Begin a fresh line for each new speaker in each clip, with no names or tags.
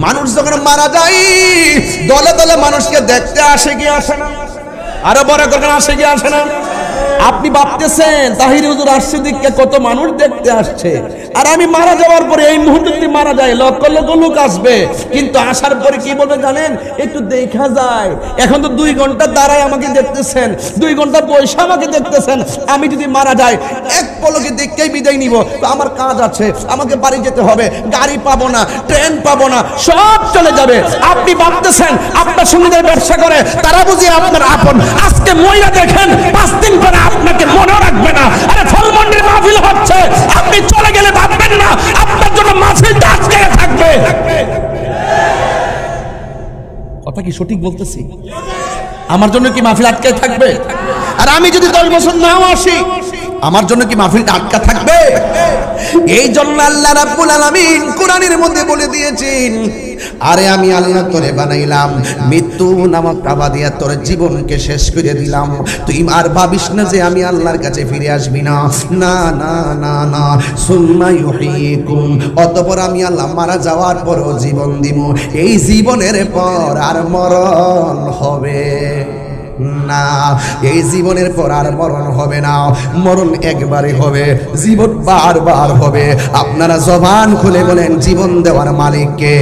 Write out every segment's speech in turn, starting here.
মানুষ যখন মারা যায় দলে দলে মানুষকে দেখতে আসে কি আসে না? আরো বড় করে আসে কি আসে না? আপনি ভাবতেছেন তাহির হুজুর আসছে দিকে কত মানুষ দেখতে আসছে, আর আমি মারা যাওয়ার পরে এই মুহূর্তে যদি মারা যায় লক্ষ লক্ষ লোক আসবে, কিন্তু আসার পরে কি বলবে জানেন? একটু দেখা যায়। এখন তো 2 ঘন্টা দাঁড়ায় আমাকে দেখতেছেন, 2 ঘন্টা বসে আমাকে দেখতেছেন। আমি যদি মারা যাই এক পলকে দেখেই বিদায় নিব, তো আমার কাজ আছে, আমাকে বাড়ি যেতে হবে, গাড়ি পাবো না, ট্রেন পাবো না, সব চলে যাবে। আপনি ভাবতেছেন আপনার সঙ্গে যারা ব্যবসা করে তারা বুঝি আপনার আপন। আজকে মহিলা দেখেন 5 দিন পরে আপনাকে মনে রাখবে না। আরে ফলমন্ডির মাহফিল হচ্ছে, আপনি চলে গেলে ভাববেন না আপনার জন্য মাহফিলটা আজকে থাকবে। কথা কি সঠিক বলতেছি? আমার জন্য কি মাহফিল আটকে থাকবে? আর আমি যদি 10 বছর নাও আসি আমার জন্য কি মাহফিলটা আটকা থাকবে? এই জন্য আল্লাহ রাব্বুল আলামিন কোরআনের মধ্যে বলে দিয়েছেন, আরে আমি আল্লাহ তোরে বানাইলাম, মৃত্যু নামক কাবা দিয়া তোর জীবনকে শেষ করে দিলাম। তুই আর ভাবিস না যে আমি আল্লাহর কাছে ফিরে আসবি না। না না না না, সুম্মা ইউহয়িকুম, অতঃপর আমি আল্লাহ মারা যাওয়ার পরও জীবন দিব। এই জীবনের পর আর মরণ হবে না। এই জীবনের পর আর মরণ হবে না, মরণ একবারে হবে, জীবন বারবার হবে। আপনারা জবান খুলে বলেন জীবন দেওয়ার মালিক কে?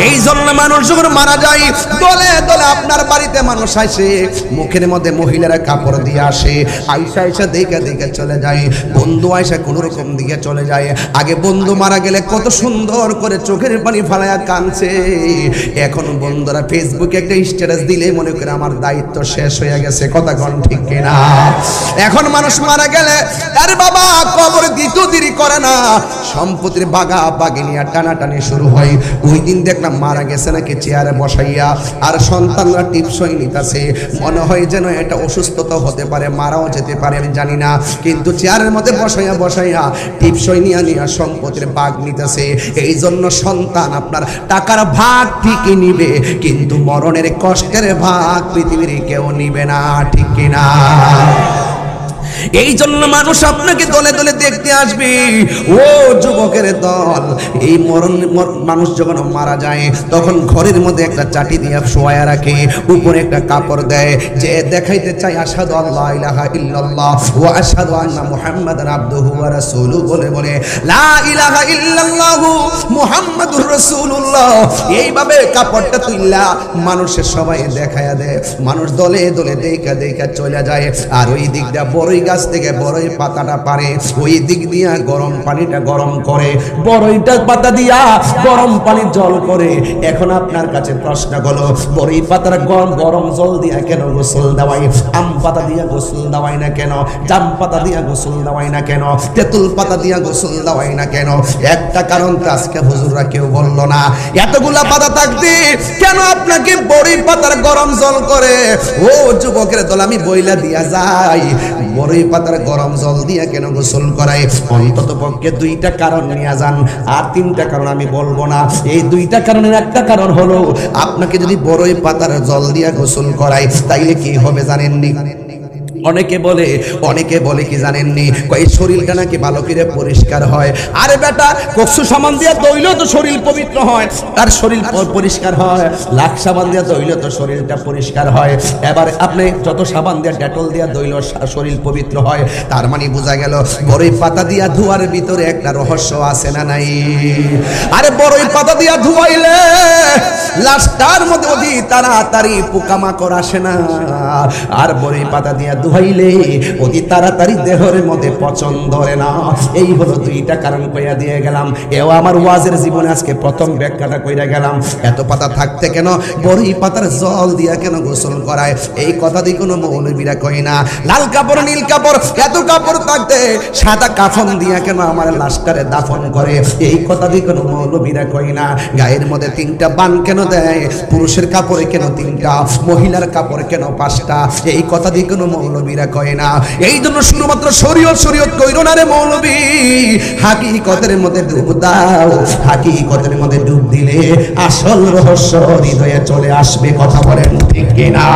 এই জন্য মানুষ যখন মারা যায় দলে দলে আপনার বাড়িতে মানুষ আসে, মুখের মধ্যে মহিলারা কাপড় দিয়ে আসে, আয়সা আয়সা দেখে দেখে চলে যায়। বন্ধু আয়সা কোনো রকম দিকে চলে যায়। আগে বন্ধু মারা গেলে কত সুন্দর করে চোখের পানি ফালায়া কাঁদছে, এখন বন্ধুরা ফেসবুকে একটা স্ট্যাটাস দিলে মনে করে আমার দায়িত্ব শেষ হয়ে গেছে। কথা কোন ঠিক কিনা? এখন মানুষ মারা গেলে আরে বাবা কবর দিতে দেরি করে না, সম্পত্তির বাগা বাগি নিয়ে টানাটানি শুরু হয়। ওই দিন দেখলাম মারা গেছে নাকি চেয়ারে বসাইয়া, আর সন্তানরা টিপসই নিতেছে, মনে হয় যেন এটা অসুস্থতা হতে পারে, মারাও যেতে পারে, আমি জানি না, কিন্তু চেয়ারের মধ্যে বসাইয়া বসাইয়া টিপসই নিয়ে নিয়ে সম্পত্তির ভাগ নিতেছে। এই জন্য সন্তান আপনার টাকার ভাগ ঠিকই নিবে, কিন্তু মরণের কষ্টের ভাগ পৃথিবীর কেউ নিবে না, ঠিক কিনা? এই জন্য মানুষ আপনাকে দলে দলে দেখতে আসবে। ও যুবকের দল, এই মানুষ যখন মারা যায় তখন ঘরের মধ্যে একটা চাটি দিয়ে শোয়া রাখে, উপরে একটা কাপড় দেয়, যে দেখাইতে চাই আশহাদু আল্লা ইলাহা ইল্লাল্লাহ ওয়া আশহাদু আন্না মুহাম্মাদান আবদুহু ওয়া রাসূলুহু, বলে বলে লা ইলাহা ইল্লাল্লাহ মুহাম্মাদুর রাসূলুল্লাহ। এইভাবে কাপড়টা তুইলা মানুষের সবাই দেখায়া দেয়, মানুষ দলে দলে দেখা দেখা চলে যায়। আর ওই দিকটা বড়ই গাছ থেকে বড়ই পাতাটা পারে, ওই দিক দিয়া গরম পানিটা গরম করে, বড়ইটা পাতা দিয়া গরম পানি জল করে। এখন আপনার কাছে প্রশ্ন হলো, বড়ই পাতার গরম জল দিয়া কেন গোসল দেওয়াই? আম পাতা দিয়া গোসল দেওয়াই না কেন? জাম পাতা দিয়া গোসল দেওয়াই না কেন? তেঁতুল পাতা দিয়া গোসল দেওয়াই না কেন? একটা কারণ তো আজকে হুজুররা কেউ বললো না। এতগুলা পাতা থাকতে কেন আপনাকে বড়ই পাতার গরম জল করে? ও যুবকের দল, আমি বইলা দিয়া যাই, বড়ই পাতার গরম জল দিয়ে কেন গোসল করায়? অন্তত পক্ষে 2টা কারণ নিয়ে যান, আর 3টা কারণ আমি বলবো না। এই 2টা কারণের একটা কারণ হলো, আপনাকে যদি বড়ই পাতার জল দিয়ে গোসল করায় তাইলে কি হবে জানেননি? অনেকে বলে কি জানেননি, এই শরীরটা নাকি ভালো করে পরিষ্কার হয়। আরে বেটা, কচু সাবান দিয়ে ধুইলেও তো শরীর পবিত্র হয়, তার শরীর পরিষ্কার হয়। লাখ সাবান দিয়ে ধুইলে তো শরীরটা পরিষ্কার হয়। এবার আপনি যত সাবান দিয়ে ডেটল দিয়ে ধুইলেও শরীর পবিত্র হয়। তার মানে বোঝা গেল বড়ই পাতা দিয়া ধোয়ার ভিতরে একটা রহস্য আছে না নাই? আরে বড়ই পাতা দিয়া ধুয়াইলে লাশটার মধ্যে অতি তাড়াতাড়ি পোকামাকড় আসে না, আর বড়ই পাতা দিয়া ধুইলে অতি তাড়াতাড়ি দেহের মধ্যে পচন ধরে না। এই হলো 2টা কারণ কইয়া দিয়ে গেলাম। এও আমার ওয়াজের জীবনে আজকে প্রথম ব্যাখ্যাটা কইরা গেলাম। এত পাতা থাকতে কেন বড়ই পাতার জল দিয়া কেন গোসল করায়? এই কথা দিয়ে কোনো মৌলবীরা কই না। লাল কাপড় নীল কাপড় এত কাপড় থাকতে সাদা কাফন দিয়া কেন আমার লাশটারে দাফন করে? এই কথা দিয়ে কোনো মৌলবীরা কই না। গায়ের মধ্যে 3টা বান কেন দেয়? পুরুষের কাপড়ে কেন 3টা, মহিলার কাপড় কেন 5টা? এই কথা দিয়ে কোনো মৌলবীরা কয় না। এই জন্য শুধুমাত্র শরীয়ত কইরো না রে মৌলবী, হাকিকতের মধ্যে ডুব দাও। হাকিকতের মধ্যে ডুব দিলে আসল রহস্য হৃদয়ে চলে আসবে। কথা বলেন ঠিক কিনা?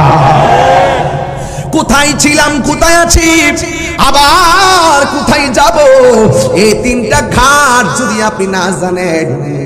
কোথায় ছিলাম, কোথায় আছি, আবার কোথায় যাব, এই 3টা ঘাট যদি আপনি না জানেন,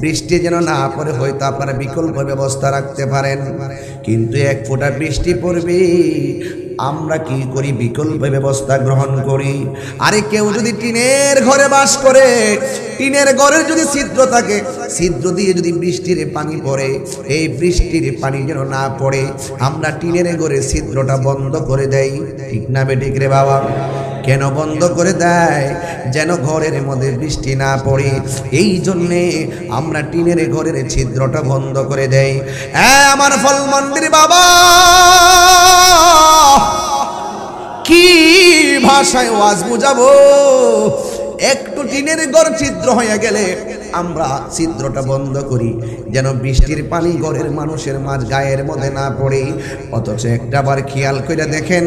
বৃষ্টি যেন না পড়ে, হয়তো আপনারা বিকল্প ব্যবস্থা রাখতে পারেন, কিন্তু এক ফোঁটা বৃষ্টি পড়বে, আমরা কি করি? বিকল্প ব্যবস্থা গ্রহণ করি। আরে কেউ যদি টিনের ঘরে বাস করে, টিনের ঘরের যদি ছিদ্র থাকে, ছিদ্র দিয়ে যদি বৃষ্টির পানি পড়ে, এই বৃষ্টির পানি যেন না পড়ে, আমরা টিনের ঘরে ছিদ্রটা বন্ধ করে দেই। ঠিক না বেঠিক রে বাবা? কেন বন্ধ করে দেয়? যেন ঘরের মধ্যে বৃষ্টি না পড়ে, এই জন্যে আমরা টিনের ঘরের ছিদ্রটা বন্ধ করে দেই। আমার ফল মন্দির বাবা, কি ভাষায় ওয়াজ বুঝাবো? একটু টিনের ঘর ছিদ্র হয়ে গেলে আমরা ছিদ্রটা বন্ধ করি, যেন বৃষ্টির পানি ঘরের মানুষের মাঝ গায়ের মধ্যে না পড়ে। অথচ একটা বার খেয়াল করে দেখেন,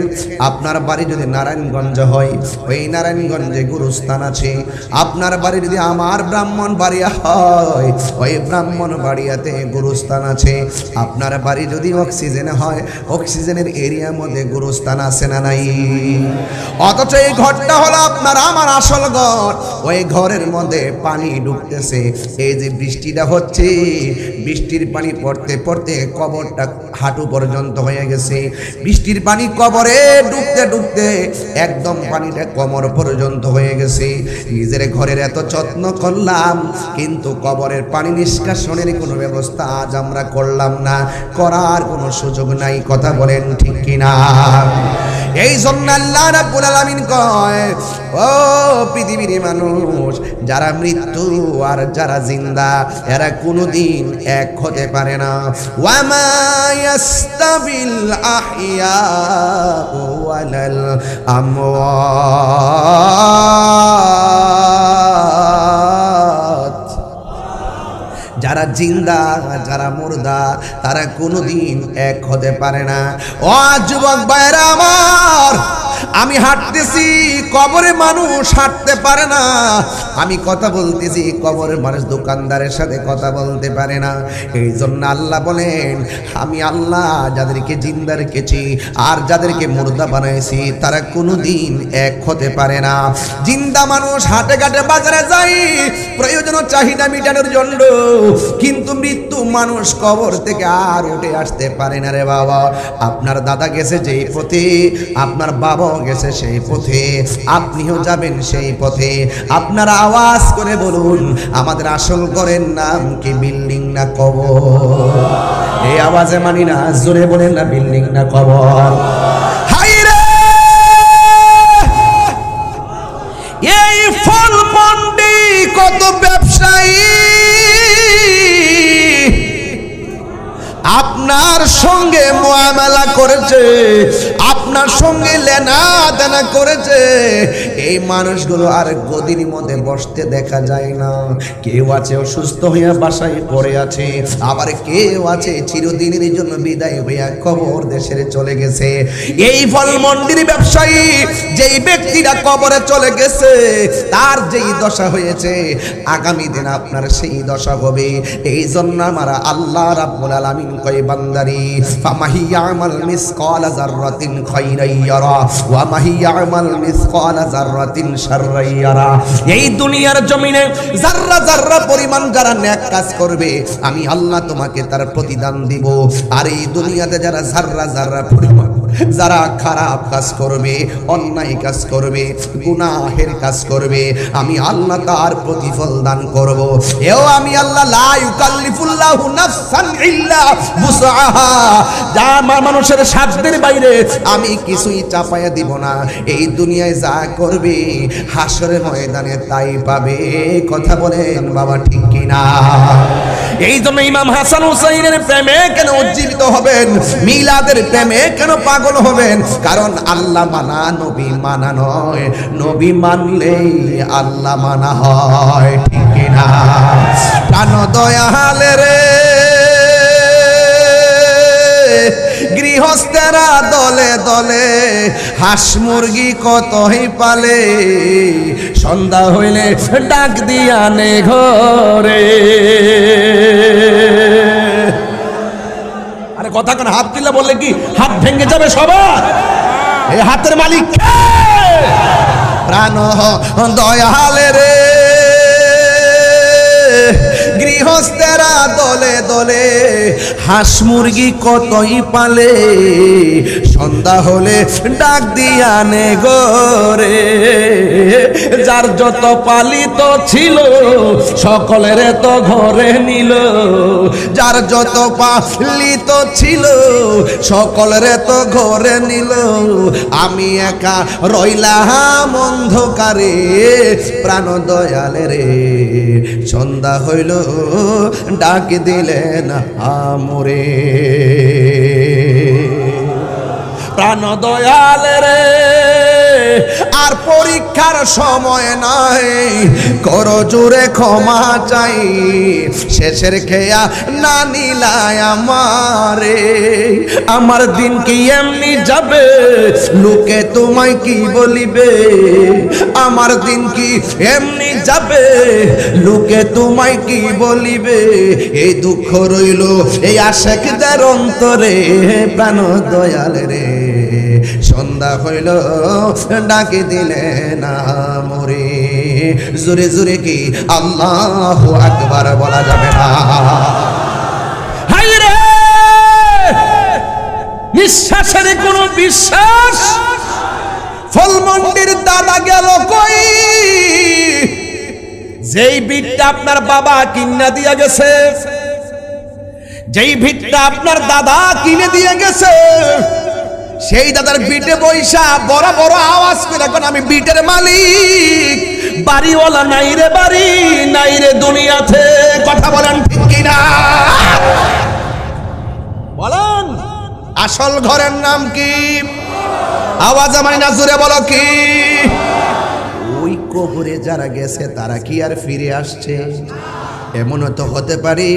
আপনার বাড়ি যদি নারায়ণগঞ্জ হয়, ওই নারায়ণগঞ্জে গুরুস্থান আছে। আপনার বাড়ি যদি আমার ব্রাহ্মণবাড়িয়া হয়, ওই ব্রাহ্মণবাড়িয়াতে গুরুস্থান আছে। আপনার বাড়ি যদি অক্সিজেন হয়, অক্সিজেনের এরিয়ার মধ্যে গুরুস্থান আছে না নাই? অথচ এই ঘরটা হলো আপনার আমার আসল ঘর। ওই ঘরের মধ্যে পানি ঢুকতেছে। এই যে বৃষ্টিটা হচ্ছে, বৃষ্টির পানি পড়তে পড়তে কবরটা হাঁটু পর্যন্ত হয়ে গেছে। বৃষ্টির পানি কবরে ঢুকতে ঢুকতে একদম পানিটা কোমর পর্যন্ত হয়ে গেছে। নিজের ঘরের এত যত্ন করলাম, কিন্তু কবরের পানি নিষ্কাশনের কোনো ব্যবস্থা আজ আমরা করলাম না, করার কোনো সুযোগ নাই। কথা বলেন ঠিক কিনা? এই জন্য আল্লাহ রাব্বুল আলামিন কয়, ও পৃথিবীর মানুষ, যারা মৃত্যু আর যারা জিন্দা, এরা কোনোদিন এক হতে পারে না। ওয়ামা ইয়াস্তাবিল আহইয়া ওয়ালাল আমওয়াত, যারা জিন্দা যারা মুর্দা, তারা কোনোদিন এক হতে পারে না। ও যুবক ভাইরা আমার, আমি হাঁটতেছি, কবরে মানুষ হাঁটতে পারে না। আমি কথা বলতেছি, কবরের মানুষ দোকানদারের সাথে কথা বলতে পারে না। এই জন্য আল্লাহ বলেন, আমি আল্লাহ যাদেরকে জিন্দা রেখেছি আর যাদেরকে মুর্দা বানাইছি, তারা কোনোদিন এক হতে পারে না। জিন্দা মানুষ হাটে ঘাটে বাজারে যায় প্রয়োজন চাহিদা মেটানোর জন্য, কিন্তু মৃত্যু মানুষ কবর থেকে আর উঠে আসতে পারে না রে বাবা। আপনার দাদা গেছে যেই পথে, আপনার বাবা গেছে সেই পথে, আপনিও যাবেন সেই পথে। আপনারা আওয়াজ করে বলুন, আমাদের আসল ঘরের নাম কি বিল্ডিং না কবর? এই আওয়াজে মানি না, জোরে বলেন না, বিল্ডিং না কবর? হাইরে এই ফল মন্ডি কত ব্যবসায়ী আপনার সঙ্গে মুআমালা করেছে, আপনার সঙ্গে লেনা দেনা করেছে। এই মানুষগুলো আর গদির মধ্যে বসতে দেখা যায় না। কেউ আছে অসুস্থ হইয়া বাসায় পড়ে আছে, আবার কেউ আছে চিরদিনের জন্য বিদায় হইয়া কবর দেশে চলে গেছে। এই ফল মন্ডির ব্যবসায়ী যেই ব্যক্তিরা কবরে চলে গেছে, তার যেই দশা হয়েছে, আগামী দিন আপনার সেই দশা হবে। এই জন্য আমরা আল্লাহ রাব্বুল আলামিন কয়, বান্দারি ফামাহি ইয়ামাল মিসকালা যাররাতিন খায়রান ইয়ারা ওয়া মাহি ইয়ামাল মিসকালা যাররাতিন শাররান ইয়ারা। এই দুনিয়ার জমিনে যাররা যাররা পরিমাণ যারা নেক কাজ করবে, আমি আল্লাহ তোমাকে তার প্রতিদান দিব। আর এই দুনিয়াতে যারা যাররা যাররা পরিমাণ যারা খারাপ কাজ করবে, অন্যায় কাজ করবে, গুনাহের কাজ করবে, আমি আল্লাহ তার প্রতিফল দান করব। এও আমি আল্লাহ লা ইউকাল্লিফুল্লাহু নাফসান ইল্লা বুসআহা, যা মানুষের সাধ্যের বাইরে আমি কিছুই চাপায়া দিব না। এই দুনিয়ায় যা করবে, হাসরের ময়দানে তাই পাবে। কথা বলেন বাবা, ঠিক কিনা? এই জন্য ইমাম হাসান হুসাইনের প্রেমে কেন উজ্জীবিত হবেন, মিলাদের প্রেমে কেন পাগল হবেন? কারণ আল্লাহ মানা নবী মানা নয়, নবী মানলেই আল্লাহ মানা হয়। ঠিক কিনা? প্রাণ দয়ালে রে গৃহস্থেরা দলে দলে, হাঁস মুরগি কতই পালে, সন্ধ্যা হইলে ডাক দিয়া নে ঘরে। আরে কথা কেন? হাত দিলে বললে কি হাত ভেঙে যাবে সবার? এই হাতের মালিক কে? প্রাণ দয়ালে রে গৃহস্থেরা দলে দলে হাঁস মুরগি কতই পালে, সন্ধ্যা হলে ডাক দিয়া নে গোরে। যার যত পালিত ছিল সকলের তো ঘরে নিল, যার যত পালিত ছিল সকলের তো ঘরে নিল। আমি একা রইলাম অন্ধকারে, প্রাণ দয়াল রে। সন্ধ্যা হইল ডাক দিলেন আমরে, প্রাণ দয়াল রে। আর পরীক্ষার সময় নাই, কর জোরে ক্ষমা চাই। শেষের খেয়া না নিলায় আমারে, আমার দিন কি এমনি যাবে, লোকে তোমায় কি বলিবে। আমার দিন কি এমনি যাবে, লোকে তোমায় কি বলিবে। এই দুঃখ রইল এই আশিকদের অন্তরে, প্রাণ দয়াল রে। সন্ধ্যা হইল ডাকে দিলেন আমরে। জোরে জোরে কি আল্লাহু আকবার বলা যাবে না? হায়রে নিঃশ্বাসের কোনো বিশ্বাস। ফলমন্ডির দাদা গেল কই, যেই ভিটটা আপনার বাবা কিনা দিয়া গেছে, যেই ভিটটা আপনার দাদা কিনে দিয়ে গেছে, সেই দাদার বিটে বৈশা বড় বড় আওয়াজ করে এখন আমি বিটের মালিক। বাড়িওয়ালা নাই রে বাড়ি, নাই রে দুনিয়াতে। কথা বলেন ঠিক কিনা? বলেন আসল ঘরের নাম কি? আওয়াজ আমায় না জোরে বলো কি? ওই কবরে যারা গেছে তারা কি আর ফিরে আসছে? এমনও তো হতে পারে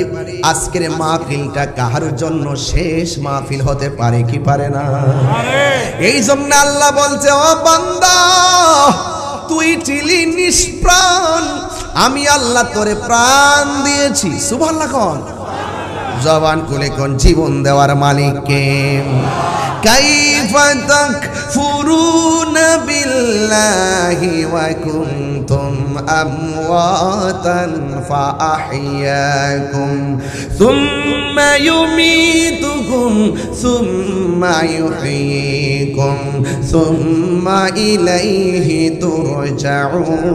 আজকের মাহফিলটা কাহার জন্য শেষ মাহফিল হতে পারে কি পারে না? এই জন্য আল্লাহ বলছে, ও বান্দা তুই ছিলি নিষ্প্রাণ, আমি আল্লাহ তোরে প্রাণ দিয়েছি। সুবহানাল্লাহ কোন জবান খুলে কোন জীবন দেওয়ার মালিক কে? কাইফা তাকফুরুনা বিল্লাহি ওয়া কুনতুম আমওয়াতান ফাআহইয়াকুম সুম্মা ইউমীতুকুম সুম্মা ইউহয়ীকুম সুম্মা ইলাইহি তুরজাউন।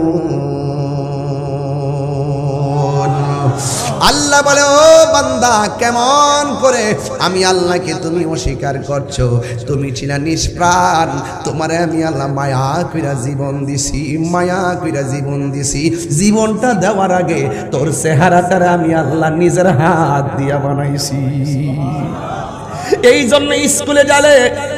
আল্লাহ বলে, ও বান্দা কেমন করে আমি আল্লাহকে তুমি অস্বীকার করছো? তুমি ছিলা নিষ্প্রাণ, তোমারে আমি আল্লাহ মায়া কইরা জীবন দিছি, মায়া কইরা জীবন দিছি। জীবনটা দেওয়ার আগে তোর চেহারাটারে আমি আল্লাহ নিজের হাত দিয়া বানাইছি। এই জন্য স্কুলে গেলে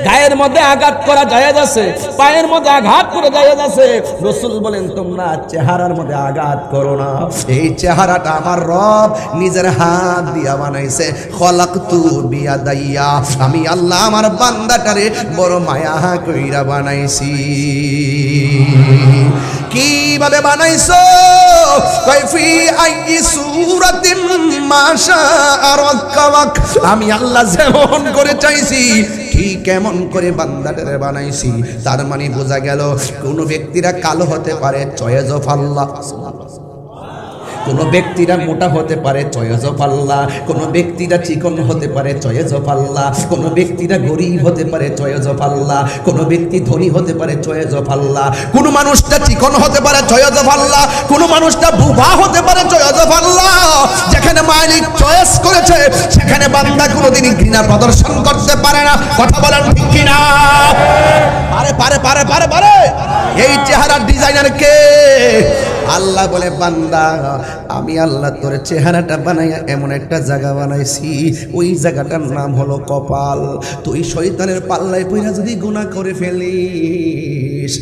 গায়ের মধ্যে আঘাত করা জায়েজ আছে, পায়ের মধ্যে আঘাত করে জায়েজ আছে। রাসূল বলেন তোমরা চেহারার মধ্যে আঘাত করো না। এই চেহারাটা আমার রব নিজের হাত দিয়া বানাইছে। খলাকতু বিয়াদাইয়া, আমি আল্লাহ আমার বান্দাটারে বড় মায়া কইরা বানাইছি। কিভাবে বানাইছো? কাইফি আইয়ি সূরাতিন মাশা রাক্কাবাক, আমি আল্লাহ যেমন করে চাইছি ঠিক কেমন করে বান্দাটারে বানাইছি। তার মানে বোঝা গেল কোন ব্যক্তিরা কালো হতে পারে, চয়েস অফ আল্লাহ। কোন ব্যক্তিরা মোটা হতে পারে, চয়েস অফ আল্লাহ। কোন ব্যক্তিরা চিকন হতে পারে, চয়েস অফ আল্লাহ। কোন ব্যক্তিরা গরিব হতে পারে, চয়েস অফ আল্লাহ। কোন ব্যক্তি ধনী হতে পারে, চয়েস অফ আল্লাহ। কোন মানুষটা চিকন হতে পারে, চয়েস অফ আল্লাহ। কোন মানুষটা বুবা হতে পারে, চয়েস অফ আল্লাহ। যেখানে মালিক চয়েস করেছে সেখানে বান্দা কোনোদিনই ঘৃণা প্রদর্শন করতে পারে না। কথা বলেন ঠিক কিনা? পারে পারে পারে পারে পারে। এই চেহারার ডিজাইনার কে? আল্লাহ বলে, বান্দা আমি আল্লাহ তোর চেহারাটা বানাইয়া এমন একটা জায়গা বানাইছি, ওই জায়গাটার নাম হলো কপাল। তুই শয়তানের পাল্লায় পইরা যদি গুনাহ করে ফেলিস,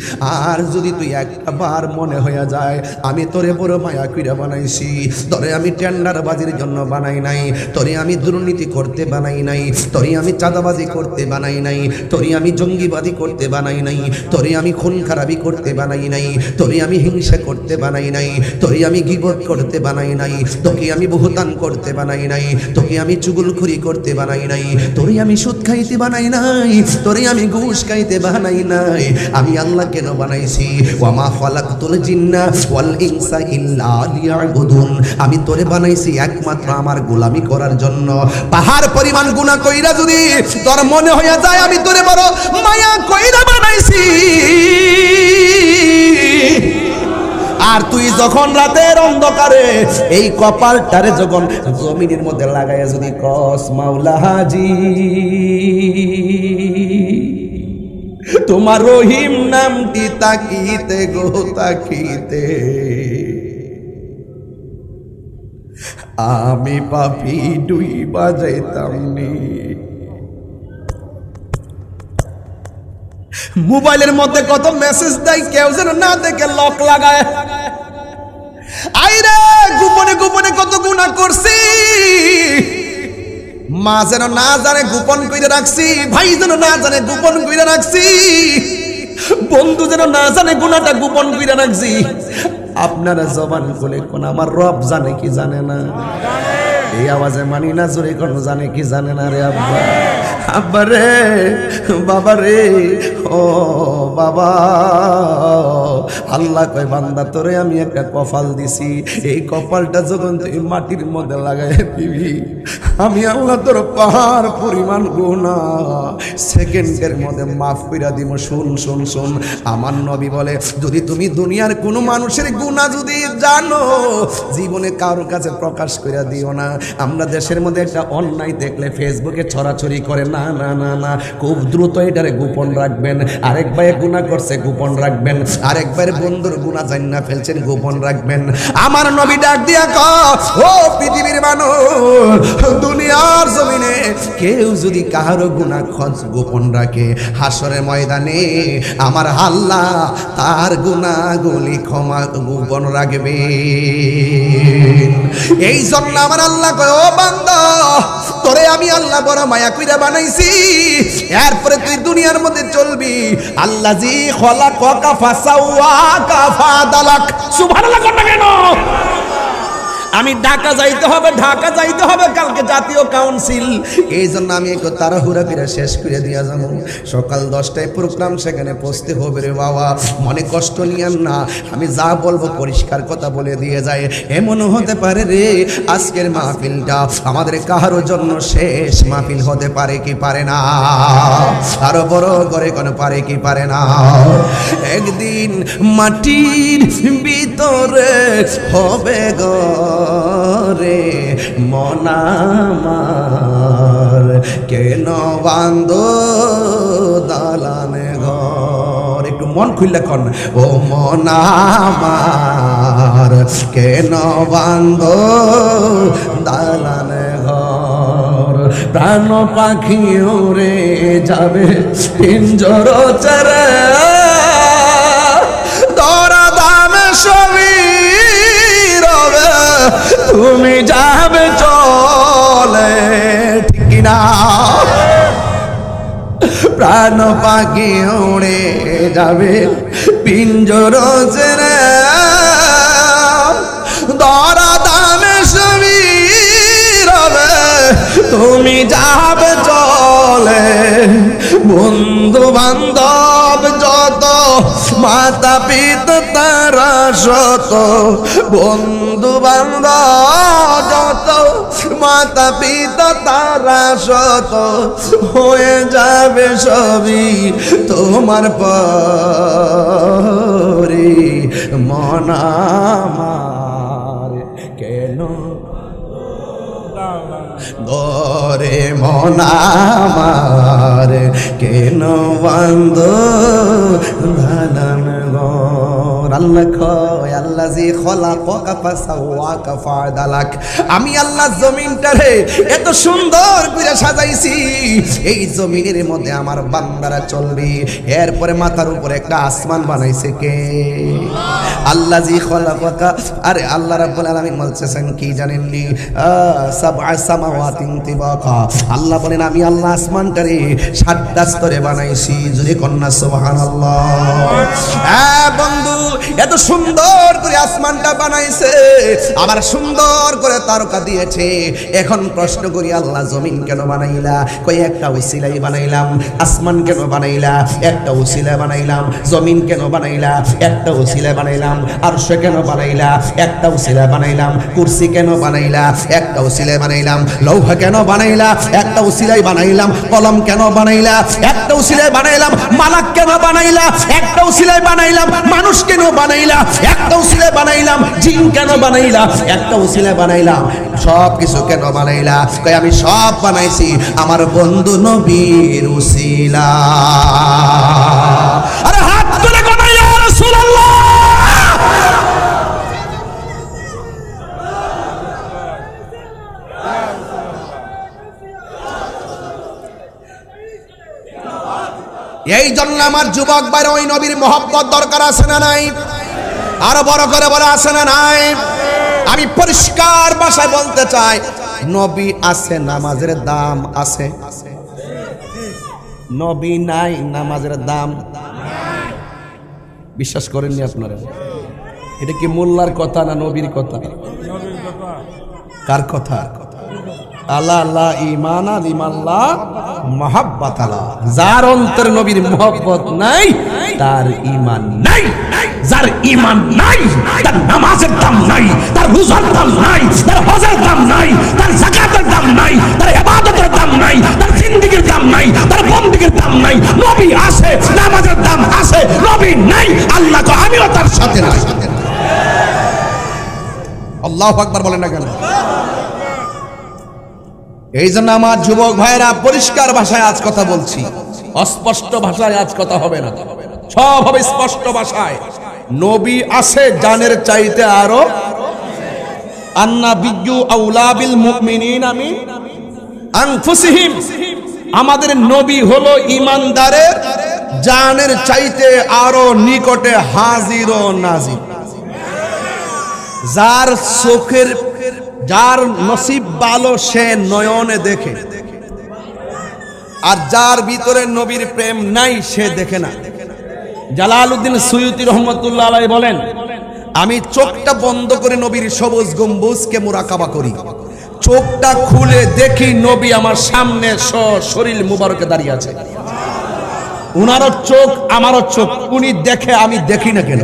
আর যদি তুই একবার মনে হয়ে যায় আমি তোরে বড় মায়া কইরা বানাইছি, তোরে আমি টেন্ডারবাজির জন্য বানাই নাই, তোরে আমি দুর্নীতি করতে বানাই নাই, তোরে আমি চাঁদাবাজি করতে বানাই নাই, তোরে আমি জঙ্গিবাদী করতে বানাই নাই, তোরে আমি খুন খারাপি করতে বানাই নাই, তোরে আমি হিংসা করতে বানাই নাই, তোরে আমি গীবত করতে বানাই নাই, তোকে আমি বহুতান করতে বানাই নাই, তোকে আমি চুগলখড়ি করতে বানাই নাই, তোরে আমি সুদ খাইতে বানাই নাই, তোরে আমি ঘুষ খাইতে বানাই নাই। আমি আল্লাহ কেন বানাইছি ওয়া মা খালাকতুল জিন্না ওয়াল ইনসা ইল্লা লিয়াবুদুন আমি তোরে বানাইছি একমাত্র আমার গোলামি করার জন্য পাহাড় পরিমাণ গুনাহ কইরা যদি তোর মনে হইয়া যায় আমি তোরে বড় মায়া কইরা বানাইছি আর তুই যখন রাতের অন্ধকারে এই কপালটারে যখন জমিনের মধ্যে লাগাইয়া যদি কস মাওলা হাজি তোমার রহিম নামটি তাকিতে গো তাকিতে আমি পাপি ডুই বাজাইতাম নি মোবাইলের মধ্যে কত মেসেজ দেয় কেউ যেন না দেখে লক লাগায় আইরে গোপনে গোপনে কত গুনাহ করছি মা যেন না জানে গোপন কইরা রাখছি ভাই যেন না জানে গোপন কইরা রাখছি বন্ধু যেন না জানে গুনাহটা গোপন কইরা রাখছি আপনারা জবান খুলে কোন আমার রব জানে কি জানে না এই আওয়াজে মানি না জোরে কোন জানে কি জানে না রে আব্বা আব্বা রে বাবা রে ও বাবা আল্লাহ কয় বান্দা তোরে আমি একটা কপাল দিছি এই কপালটা যখন তুই মাটির মধ্যে লাগাই দিবি আমি আল্লাহ তোর পাহাড় পরিমাণ গুনাহ সেকেন্ডের মধ্যে মাফ কইরা দিব শুন শুন শুন আমার নবী বলে যদি তুমি দুনিয়ার কোনো মানুষের গুনাহ যদি জানো জীবনে কারোর কাছে প্রকাশ কইরা দিও না আমরা দেশের মধ্যে একটা অন্যায় দেখলে ফেসবুকে ছড়াছড়ি করে না না না না খুব দ্রুত এটারে গোপন রাখবেন আরেক ভাই গুনাহ করছে গোপন রাখবেন আরেক ভাইয়ের বন্ধুর গুনাহ জান্না ফেলছেন গোপন রাখবেন আমার নবী ডাক দিয়া কয় ও পৃথিবীর মানুষ দুনিয়ার জমিনে কেউ যদি কারো গুনাহ গোপন রাখে হাসরের ময়দানে আমার আল্লাহ তার গুনাহগুলি ক্ষমা গোপন রাখবে এই জন্য আমার আল্লাহ কয় ও বান্দা তোরে আমি আল্লাহ বড় মায়া কইরা বানাইছি এরপরে তুই দুনিয়ার মধ্যে চলবি আল্লাহ জি খলাকাকা ফাসাওয়াকা ফাদালাক সুবহানাল্লাহ কোন কেন আমি ঢাকা যাইতে হবে কালকে জাতীয় কাউন্সিল এই জন্য আমি একটু তাড়াহুড়া করে শেষ করে দিয়া যাবো সকাল 10টায় প্রোগ্রাম সেখানে পৌঁছতে হবে রে বাবা মনে কষ্ট নিয়েন না আমি যা বলবো পরিষ্কার কথা বলে দিয়ে যায় এমন হতে পারে রে আজকের মাহফিলটা আমাদের কারো জন্য শেষ মাহফিল হতে পারে কি পারে না আরো বড় করে কোন পারে কি পারে না একদিন মাটির ভিতরে হবে গো রে মন আমার কেন বান্ধো দালানে ঘর একটু মন খুললে কন ও মন আমার কেন বান্ধো দালানে ঘর প্রাণ পাখি উড়ে যাবে পিঞ্জর ছেড়ে দরা দামে সবই তুমি যাবে চলে ঠিক না প্রাণ পাখি উড়ে যাবে পিঞ্জর ছেড়ে দরা দামে সবই রবে তুমি যাবে চলে বন্ধু বান্ধব যত মাতা পিতা তারা শত বন্ধু বান্ধব যত মাতা পিতা তারা শত হয়ে যাবে সবই তোমার পরে মন আমার কেন গরে মন আমার কেন বান্ধ ধান গর আল্লাহ কয় আল্লাহ জি খলাকাকা ফাসাওয়াকা ফাদালাক আমি আল্লাহ জমিনটারে এত সুন্দর করে সাজাইছি এই জমিনের মধ্যে আমার বান্দারা চলবে এরপরে মাথার উপরে একটা আসমান বানাইছে কে আল্লাহ জি খলাকাকা আরে আল্লাহ রাব্বুল আলামিন বলছেন কি জানেননি সাবআ সামাওয়াতিন তিবাকা আল্লাহ বলেন আমি আল্লাহ আসমানটারে 7টা স্তরে বানাইছি যদি কন্যা সুবহানাল্লাহ বন্ধু এত সুন্দর করে আসমানটা বানাইছে, আবার সুন্দর করে তারকা দিয়েছে। এখন প্রশ্ন করি, আল্লাহ জমিন কেন বানাইলা? কই একটা উসিলাই বানাইলাম। আসমান কেন বানাইলা? একটা উসিলা বানাইলাম। জমিন কেন বানাইলা? একটা উসিলা বানাইলাম। আরশ কেন বানাইলা? একটা উসিলা বানাইলাম। কুরসি কেন বানাইলা? একটা উসিলা বানাইলাম। লৌহ কেন বানাইলা? একটা উসিলাই বানাইলাম। কলম কেন বানাইলা? একটা উসিলাই বানাইলাম। মালাক কেন বানাইলা? একটা উসিলাই বানাইলাম। মানুষ কেন বানাইলা? একটা উসিলাই বানাইলাম। জিন কেন বানাইলা? একটা উসিলাই বানাইলাম। সব কিছু কেন বানাইলা? কই আমি সব বানাইছি আমার বন্ধু নবীর উসিলা। আরে হাত তুলে কথা ইয়া রাসূলুল্লাহ। এই জন্য আমার যুবক ভাইরা ওই নবীর মহব্বত দরকার আছে না নাই? আরো বড় করে বলে আছে না নাই? আমি পরিষ্কার ভাষায় বলতে চাই, নবী আছে, নামাজের দাম আছে। নবী নাই, নামাজের দাম। বিশ্বাস করেননি আপনারা? এটা কি মোল্লার কথা না নবীর কথা? কার কথা? আল্লাহ আল্লাহ ঈমানা লিমাল্লাহ মুহাব্বত আল্লাহ। যার অন্তরে নবীর মুহাব্বত নাই তার ঈমান নাই। যার ঈমান নাই তার নামাজের দাম নাই, তার রোজার দাম নাই, তার হজের দাম নাই, তার যাকাতের দাম নাই, তার ইবাদতের দাম নাই, তার জিন্দেগীর দাম নাই, তার বন্দেগীর দাম নাই। নবী আছে, নামাজের দাম আছে। নবী নাই, আল্লাহ তো আমিও তার সাথে নাই। আল্লাহু আকবার বলেন না কেন? এই জন্য আমার যুবক ভাইরা পরিষ্কার ভাষায় আজ কথা বলছি, অস্পষ্ট ভাষায় আজ কথা হবে না, সব হবে স্পষ্ট ভাষায়। নবী আছে জানের চাইতে আরো। আন্নাবিয়্যু আউলা বিল মুমিনিনা মিন আনফুসিহিম। আমাদের নবী হলো ঈমানদারের জানের চাইতে আরো নিকটে হাজির ও নাজির। যার চোখের, যার নসিব ভালো সে নয়নে দেখে, আর যার ভিতরে নবীর প্রেম নাই সে দেখে না। জালালউদ্দিন সুয়ুতী রহমতুল্লাহ আলাইহি বলেন, আমি চোখটা বন্ধ করে নবীর সবুজ গম্বুজকে মুরাকাবা করি, চোখটা খুলে দেখি নবী আমার সামনে শরীর মুবারকে দাঁড়িয়ে আছে। উনারও চোখ আমারও চোখ, উনি দেখে আমি দেখি না কেন?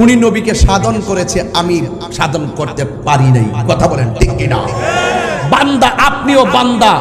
উনি নবীকে সাধন করেছে, আমি সাধন করতে পারি নাই। কথা বলেন ঠিক কিনা? বান্দা, আপনিও বান্দা,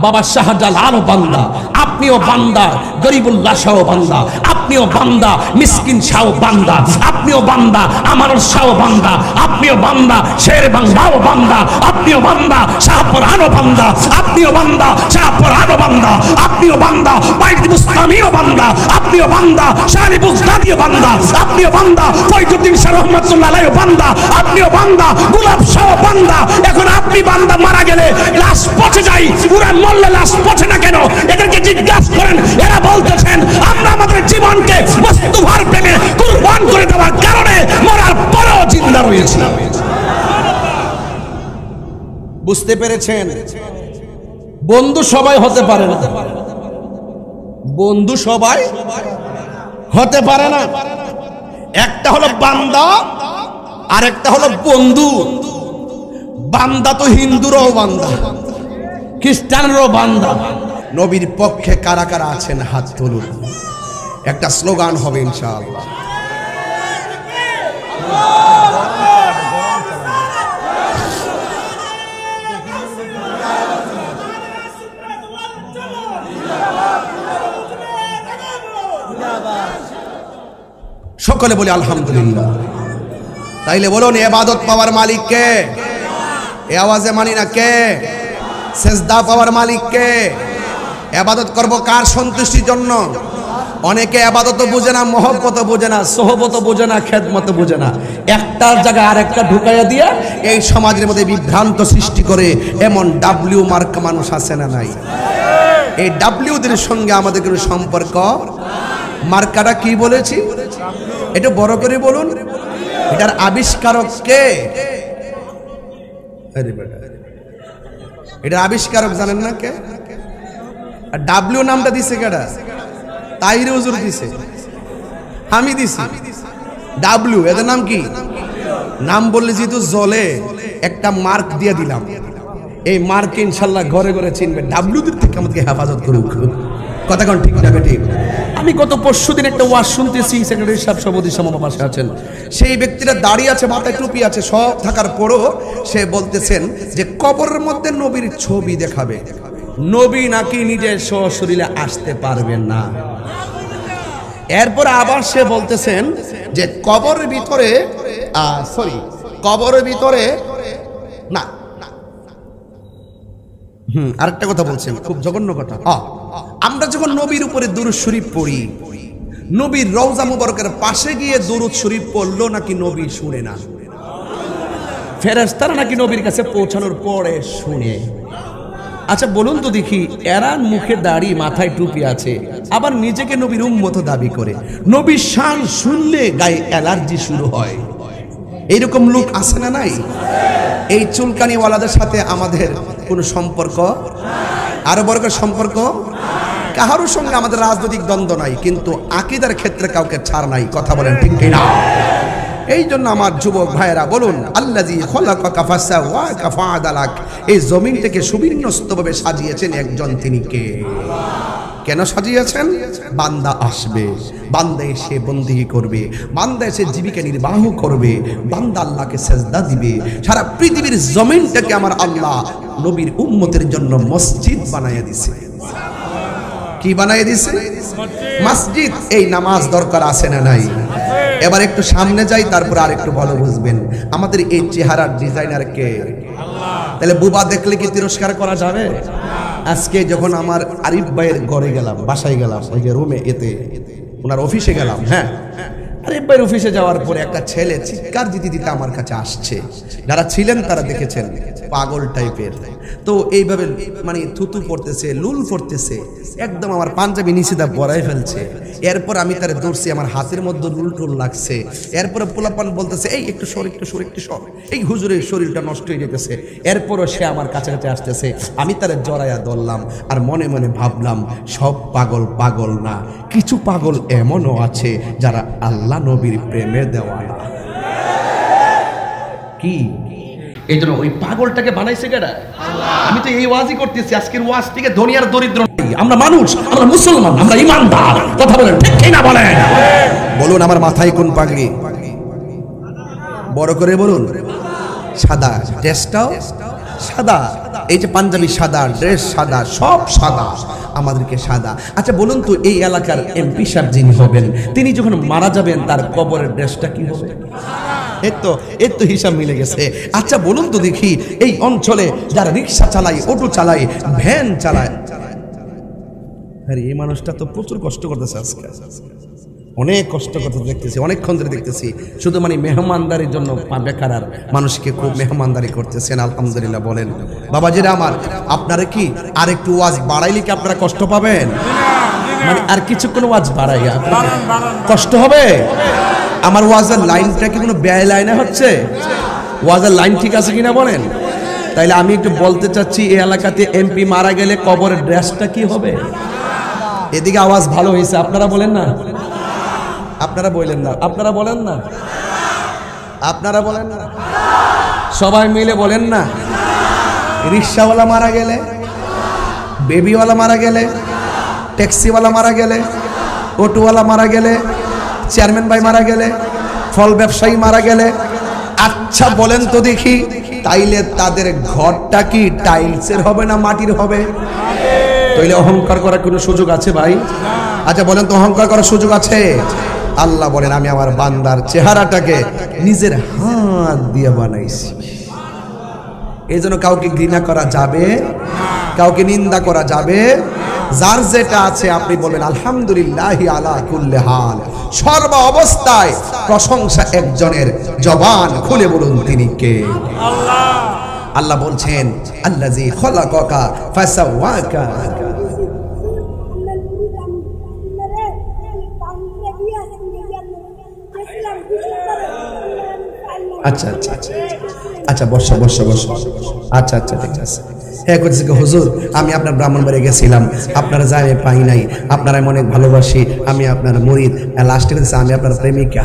বাবা শাহজালালও বান্দা, আপনিও বান্দা, গরিবুল্লাহ শাহ বান্দা, আপনিও বান্দা, মিসকিন শাহ বান্দা, আপনিও বান্দা, আমারও শাহ বান্দা, আপনিও বান্দা, শের বাংলাও বান্দা, আপনিও বান্দা, শাহপুরানও বান্দা, আপনিও বান্দা, শাহপুরানও বান্দা, আপনিও বান্দা, বাইতুল মুস্তামিও বান্দা, আপনিও বান্দা, শাহরি বুগদাদিও বান্দা, আপনিও বান্দা, ফয়জুদ্দিন শাহ রহমাতুল্লাহ আলাইহি বান্দা, আপনিও বান্দা, গোলাপ শাহ বান্দা। এখন আপনি বান্দা মারা গেলে লাশ পচে যায়, পুরা মরলে লাশ পচে না কেন? এদেরকে জিজ্ঞাসা করেন। এরা বলতেছেন আমরা আমাদের জীবনকে বস্তুভার প্রেমে কুরবান করে দেওয়ার কারণে মরার পরেও জিন্দা রয়েছি। বুঝতে পেরেছেন? বন্ধু সবাই হতে পারে না, বন্ধু সবাই হতে পারে না। একটা হলো বান্দা আর একটা হলো বন্ধু। বান্দা তো হিন্দুরও বান্দা, খ্রিস্টানেরও বান্দা। নবীর পক্ষে কারা কারা আছেন হাত তুলুন। একটা স্লোগান হবে ইনশাআল্লাহ। সকলে বলি আলহামদুলিল্লাহ। তাইলে বলুন, ইবাদত পাওয়ার মালিক কে? এই আওয়াজে মানি না কে? সেজদা পাওয়ার মালিক কে? ইবাদত করব কার সন্তুষ্টির জন্য? অনেকে ইবাদত বুঝে না, মহব্বত বুঝে না, সোহবত বুঝে না, খেদমত বুঝে না। একটার জায়গায় আরেকটা ঢুকাইয়া দিয়ে এই সমাজের মধ্যে বিভ্রান্ত সৃষ্টি করে এমন ডাব্লিউ মার্কা মানুষ আছে না নাই? এই ডাব্লিউদের সঙ্গে আমাদের কোনো সম্পর্ক। মার্কাটা কি বলেছি একটু বড় করে বলুন। এটার আবিষ্কারক কে? এটার আবিষ্কারক জানেন না কে? আর ডাব্লিউ নামটা দিছে কেডা? তাইরে হুজুর দিছে, আমি দিছি। ডাব্লিউ, এদের নাম কি? নাম বললে যেহেতু জলে একটা মার্ক দিয়ে দিলাম, এই মার্ক ইনশাল্লাহ ঘরে ঘরে চিনবে। ডাব্লিউদের থেকে আমাদেরকে হেফাজত করুক। কথা কোন ঠিক না বেঠিক? আমি গত পরশুদিন একটা ওয়াজ শুনতেছি, সেক্রেটারি সাহেব সভাপতি আমার পাশে আছেন, সেই ব্যক্তিটা দাঁড়িয়ে আছে, মাথায় টুপি আছে, সব থাকার পরও সে বলতেছেন যে কবরের মধ্যে নবীর ছবি দেখাবে, নবী নাকি নিজের সশরীরে আসতে পারবেন না। এরপর আবার সে বলতেছেন যে কবরের ভিতরে কবরের ভিতরে না, আরেকটা কথা বলছেন, খুব জঘন্য কথা। আমরা যখন নবীর উপরে দুরূদ শরীফ পড়ি, নবীর রওজা মুবারকের পাশে গিয়ে দুরূদ শরীফ পড়লো নাকি নবী শুনে না? ফেরেশতারা নাকি নবীর কাছে পৌঁছানোর পরে শুনে। আচ্ছা বলুন তো দেখি, এরা মুখে দাড়ি, মাথায় টুপি আছে, আবার নিজেকে নবীর উম্মত দাবি করে, নবীর শান শুনলে গায়ে অ্যালার্জি শুরু হয়। এইরকম লোক আছে না নাই? এই চুলকানিওয়ালাদের সাথে আমাদের কোনো সম্পর্ক, আরো বড় সম্পর্ক কাহারোর সঙ্গে আমাদের রাজনৈতিক দ্বন্দ্ব নাই, কিন্তু আকীদার ক্ষেত্রে কাউকে ছাড় নাই। কথা বলেন ঠিক কিনা? এই জন্য আমার যুবক ভাইয়েরা বলুন, আল্লাযী খালাকাকা ফাসাওয়াকা ফাআদালাক, এই জমিনটাকে সুবিন্যস্তভাবে সাজিয়েছেন একজন, তিনি কে? কেন সাজিয়েছেন? বান্দা আসবে, বান্দা এসে বন্দেগী করবে, বান্দা এসে জীবিকা নির্বাহ করবে, বান্দা আল্লাহকে সেজদা দিবে। সারা পৃথিবীর জমিনটাকে আমার আল্লাহ নবীর উম্মতের জন্য মসজিদ বানাইয়া দিছে। কি বানাইয়া দিছে? মসজিদ। এই নামাজ দরকার আছে না নাই? এবার একটু সামনে যাই, তারপর আর একটু ভালো বুঝবেন আমাদের এই চেহারার ডিজাইনার কে। তাহলে বুবা দেখলে কি তিরস্কার করা যাবে? আজকে যখন আমার আরিফ ভাইয়ের ঘরে গেলাম, বাসায় গেলাম, ওই যে রুমে, এতে ওনার অফিসে গেলাম, হ্যাঁ, আরিফ ভাইয়ের অফিসে যাওয়ার পরে একটা ছেলে চিৎকার দিতে দিতে আমার কাছে আসছে। যারা ছিলেন তারা দেখেছেন, পাগল টাইপের। তো এইভাবে মানে থুতু পড়তেছে, লুল পড়তেছে, একদম আমার পাঞ্জাবি নিচেদা বড়াই ফেলছে। এরপর আমি তার দৌড়ছি, আমার হাতের মধ্যে লুল টুল লাগছে। এরপরে পোলাপান বলতেছে, এই একটু সর, একটু সর, একটু সর, এই হুজুরের শরীরটা নষ্ট হয়ে যেতেছে। এরপরও সে আমার কাছাকাছি আসতেছে, আমি তার জড়াইয়া ধরলাম, আর মনে মনে ভাবলাম, সব পাগল পাগল না, কিছু পাগল এমনও আছে যারা আল্লাহ নবীর প্রেমে দেওয়ানা। কি এই জন্য ওই পাগলটাকে বানাইছে কেডা? আমি তো এই ওয়াজই করতেছি, আজকের ওয়াজ থেকে ধনী আর দরিদ্র, আমরা মানুষ, আমরা মুসলমান, আমরা ইমানদার। কথা বলেন ঠিক কি না? বলেন বলুন, আমার মাথায় কোন পাগড়ি? বড় করে বলুন। সাদা, ড্রেসটাও সাদা, এই যে পাঞ্জাবি সাদা, ড্রেস সাদা, সব সাদা, আমাদেরকে সাদা। আচ্ছা বলুন তো, এই এলাকার এমপি সাহেব যিনি হবেন, তিনি যখন মারা যাবেন তার কবরের ড্রেসটা কি হবে? এর তো হিসাব মিলে গেছে। আচ্ছা বলুন তো দেখি, এই অঞ্চলে যারা রিক্সা চালায়, অটো চালায়, ভ্যান চালায়, আরে এই মানুষটা তো প্রচুর কষ্ট করতেছে, আজকে অনেক কষ্ট করতে দেখতেছি, অনেকক্ষণ ধরে দেখতেছি, শুধু মানে মেহমানদারির জন্য বেকার আর মানুষকে খুব মেহমানদারি করতেছেন। আলহামদুলিল্লাহ। বলেন বাবাজিরা আমার, আপনারা কি আর একটু ওয়াজ বাড়াইলে কি আপনারা কষ্ট পাবেন? মানে আর কিছুক্ষণ ওয়াজ বাড়াইয়া কষ্ট হবে? আমার ওয়াজের লাইনটা কি কোনো ব্যয় লাইনে হচ্ছে? ওয়াজের লাইন ঠিক আছে কিনা বলেন? তাইলে আমি একটু বলতে চাচ্ছি, এই এলাকাতে এমপি মারা গেলে কবরের ড্রেসটা কি হবে? এদিকে আওয়াজ ভালো হয়েছে, আপনারা বলেন না, আপনারা বলেন না, আপনারা বলেন না, আপনারা বলেন না, সবাই মিলে বলেন না। রিক্সাওয়ালা মারা গেলে, বেবিওয়ালা মারা গেলে, ট্যাক্সিওয়ালা মারা গেলে, অটোওয়ালা মারা গেলে, চেয়ারম্যান ভাই মারা গেলে, ফল ব্যবসায়ী মারা গেলে, আচ্ছা বলেন তো দেখি, তাইলে তাদের ঘরটা কি টাইলসের হবে না মাটির হবে? তাইলে অহংকার করার কোনো সুযোগ আছে ভাই? আচ্ছা বলেন তো, অহংকার করার সুযোগ আছে? আল্লাহ বলেন, আমি আমার বান্দার চেহারাটাকে নিজের হাত দিয়ে বানাইছি। এই জন্য কাউকে ঘৃণা করা যাবে, কাউকে নিন্দা করা যাবে। যার যেটা আছে আপনি বলবেন আলহামদুলিল্লাহি আলা কুল্লি হাল, সর্ব অবস্থায় প্রশংসা একজনের, জবান খুলে বলুন তিনি কে? আল্লাহ। আল্লাহ বলছেন, আল্লাযী খালাকাকা ফাসাওয়াকা। আচ্ছা আচ্ছা আচ্ছা আচ্ছা, বসো বসো বসো। আচ্ছা আচ্ছা ঠিক আছে। হ্যাঁ করছি, হুজুর আমি আপনার ব্রাহ্মণবাড়ি গেছিলাম, আপনারা যাই পাই নাই, আপনারা আমি অনেক ভালোবাসি, আমি আপনার মুরিদ। লাস্টে বলছে আমি আপনার প্রেমিকা।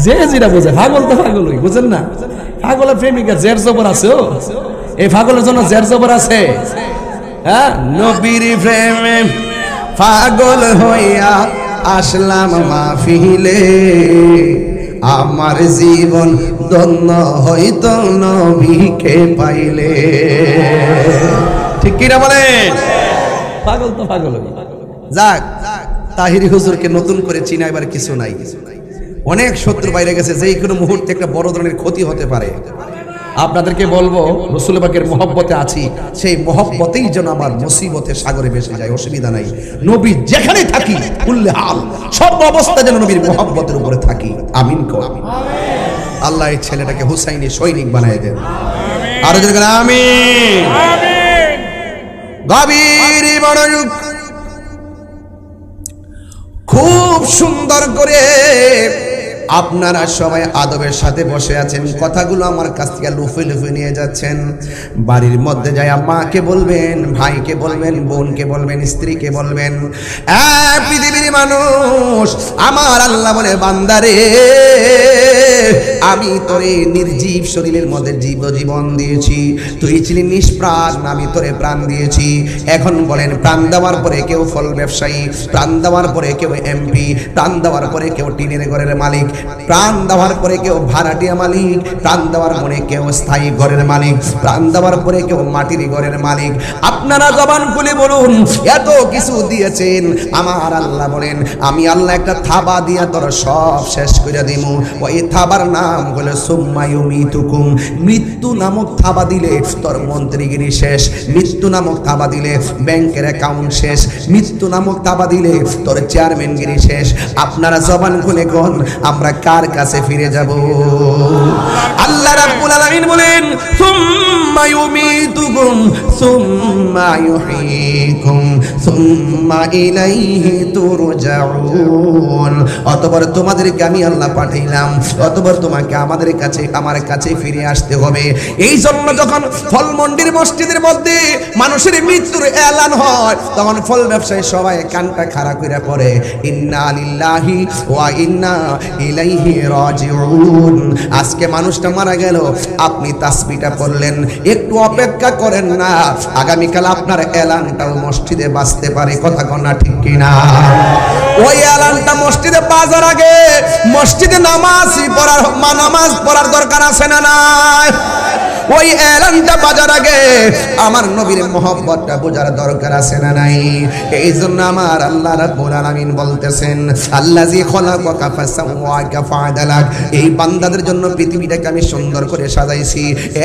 যে যেটা বোঝে, পাগল তো পাগলই, বুঝেন না? পাগলের প্রেমিকা জের জবর আছে, ও এই পাগলের জন্য জের জবর আছে। হ্যাঁ,
নবীর প্রেমে পাগল হইয়া আসলাম মাহফিলে, আমার জীবন ধন্য হইতো নবীকে পাইলে। ঠিক কিনা বলেন?
পাগল তো পাগলই।
যাক, তাহিরি হুজুরকে নতুন করে চিনাইবার কিছু নাই। অনেক শত্রু বাইরে গেছে, যে কোনো মুহূর্তে একটা বড় ধরনের ক্ষতি হতে পারে। আপনাদেরকে বলবো, রাসূল পাকের মহব্বতে আছি, সেই মহব্বতেই যেন আমার মুসিবতে সাগরে ভেসে যায়, অসুবিধা নাই। নবী যেখানে থাকি কুল্লে হাল, সব অবস্থা যেন নবীর মহব্বতের উপরে থাকি। আমিন কো আমিন। আল্লাহ এই ছেলেটাকে হুসাইনি সৈনিক বানায় দেন। আর যদি আমিন আমিন। গভীর মনোযোগ, খুব সুন্দর করে আপনারা সবাই আদবের সাথে বসে আছেন, কথাগুলো আমার কাছ থেকে লুফে লুফে নিয়ে যাচ্ছেন। বাড়ির মধ্যে যায় মাকে বলবেন, ভাইকে বলবেন, বোনকে বলবেন, স্ত্রীকে বলবেন, পৃথিবীর মানুষ, আমার আল্লাহ বলে বান্দারে, আমি তোরে নির্জীব শরীরের মধ্যে জীবন দিয়েছি, তুই ছিলি নিষ্প্রাণ, আমি তোরে প্রাণ দিয়েছি। এখন বলেন, প্রাণ দেওয়ার পরে কেউ ফল ব্যবসায়ী, প্রাণ দেওয়ার পরে কেউ এমপি, প্রাণ দেওয়ার পরে কেউ টিনের ঘরের মালিক, প্রাণ দেওয়ার পরে কেউ ভাড়াটিয়া মালিক, প্রাণ দেওয়ার পরে কেউ স্থায়ী ঘরের মালিক, প্রাণ দেওয়ার পরে কেউ মাটির ঘরের মালিক। আপনারা জবান খুলে বলুন, এত কিছু দিয়েছেন, আমার আল্লাহ বলেন, আমি আল্লাহ একটা থাবা দিয়া তোর সব শেষ করে দিব। ওই থাবার নাম হলো সুম্মা ইউমিতুকুম। মৃত্যু নামক থাবা দিলে তোর মন্ত্রীগিরি শেষ, মৃত্যু নামক থাবা দিলে ব্যাংকের অ্যাকাউন্ট শেষ, মৃত্যু নামক থাবা দিলে তোর চেয়ারম্যানগিরি শেষ। আপনারা জবান খুলে কোন, আমরা কার কাছে ফিরে যাব? আল্লাহ রাব্বুল আলামিন বলেন, সুম্মা ইউমিতুকুম সুম্মা ইউহয়িকুম সুম্মা ইলাইহি তুরজাউন। অতঃপর তোমাদেরকে আমি আল্লাহ পাঠাইলাম, অতঃপর তোমাকে আমাদের কাছে, আমার কাছে ফিরে আসতে হবে। এই জন্য যখন ফলমন্ডির মসজিদের মধ্যে মানুষের মৃত্যুর এলান হয়, তখন ফল ব্যবসায়ী সবাই কানটা খাড়া করে পড়ে, ইন্না লিল্লাহি ওয়া ইন্না ইলাইহি রাজিউন। আজকে মানুষটা মারা গেল, আপনি তাসবিহটা পড়লেন, একটু অপেক্ষা করেন না, আগামীকাল আপনার এলানটাও মসজিদে বাজতে পারে। কথা কন না ঠিক কিনা? ওই এলানটা মসজিদে বাজার আগে মসজিদে নামাজ পড়ার দরকার আছে না নাই? ওই এলানটা বাজার আগে আমার নবীর মহব্বতটা বোঝার দরকার আছে না নাই? এই জন্য আমার আল্লাহ রাব্বুল আলামিন বলতেছেন, আল্লাযী খলাকাকা ফাসাওয়াকা ফাআদালাক। এই বান্দাদের জন্য পৃথিবীটাকে আমি সুন্দর করে সাজাইছি,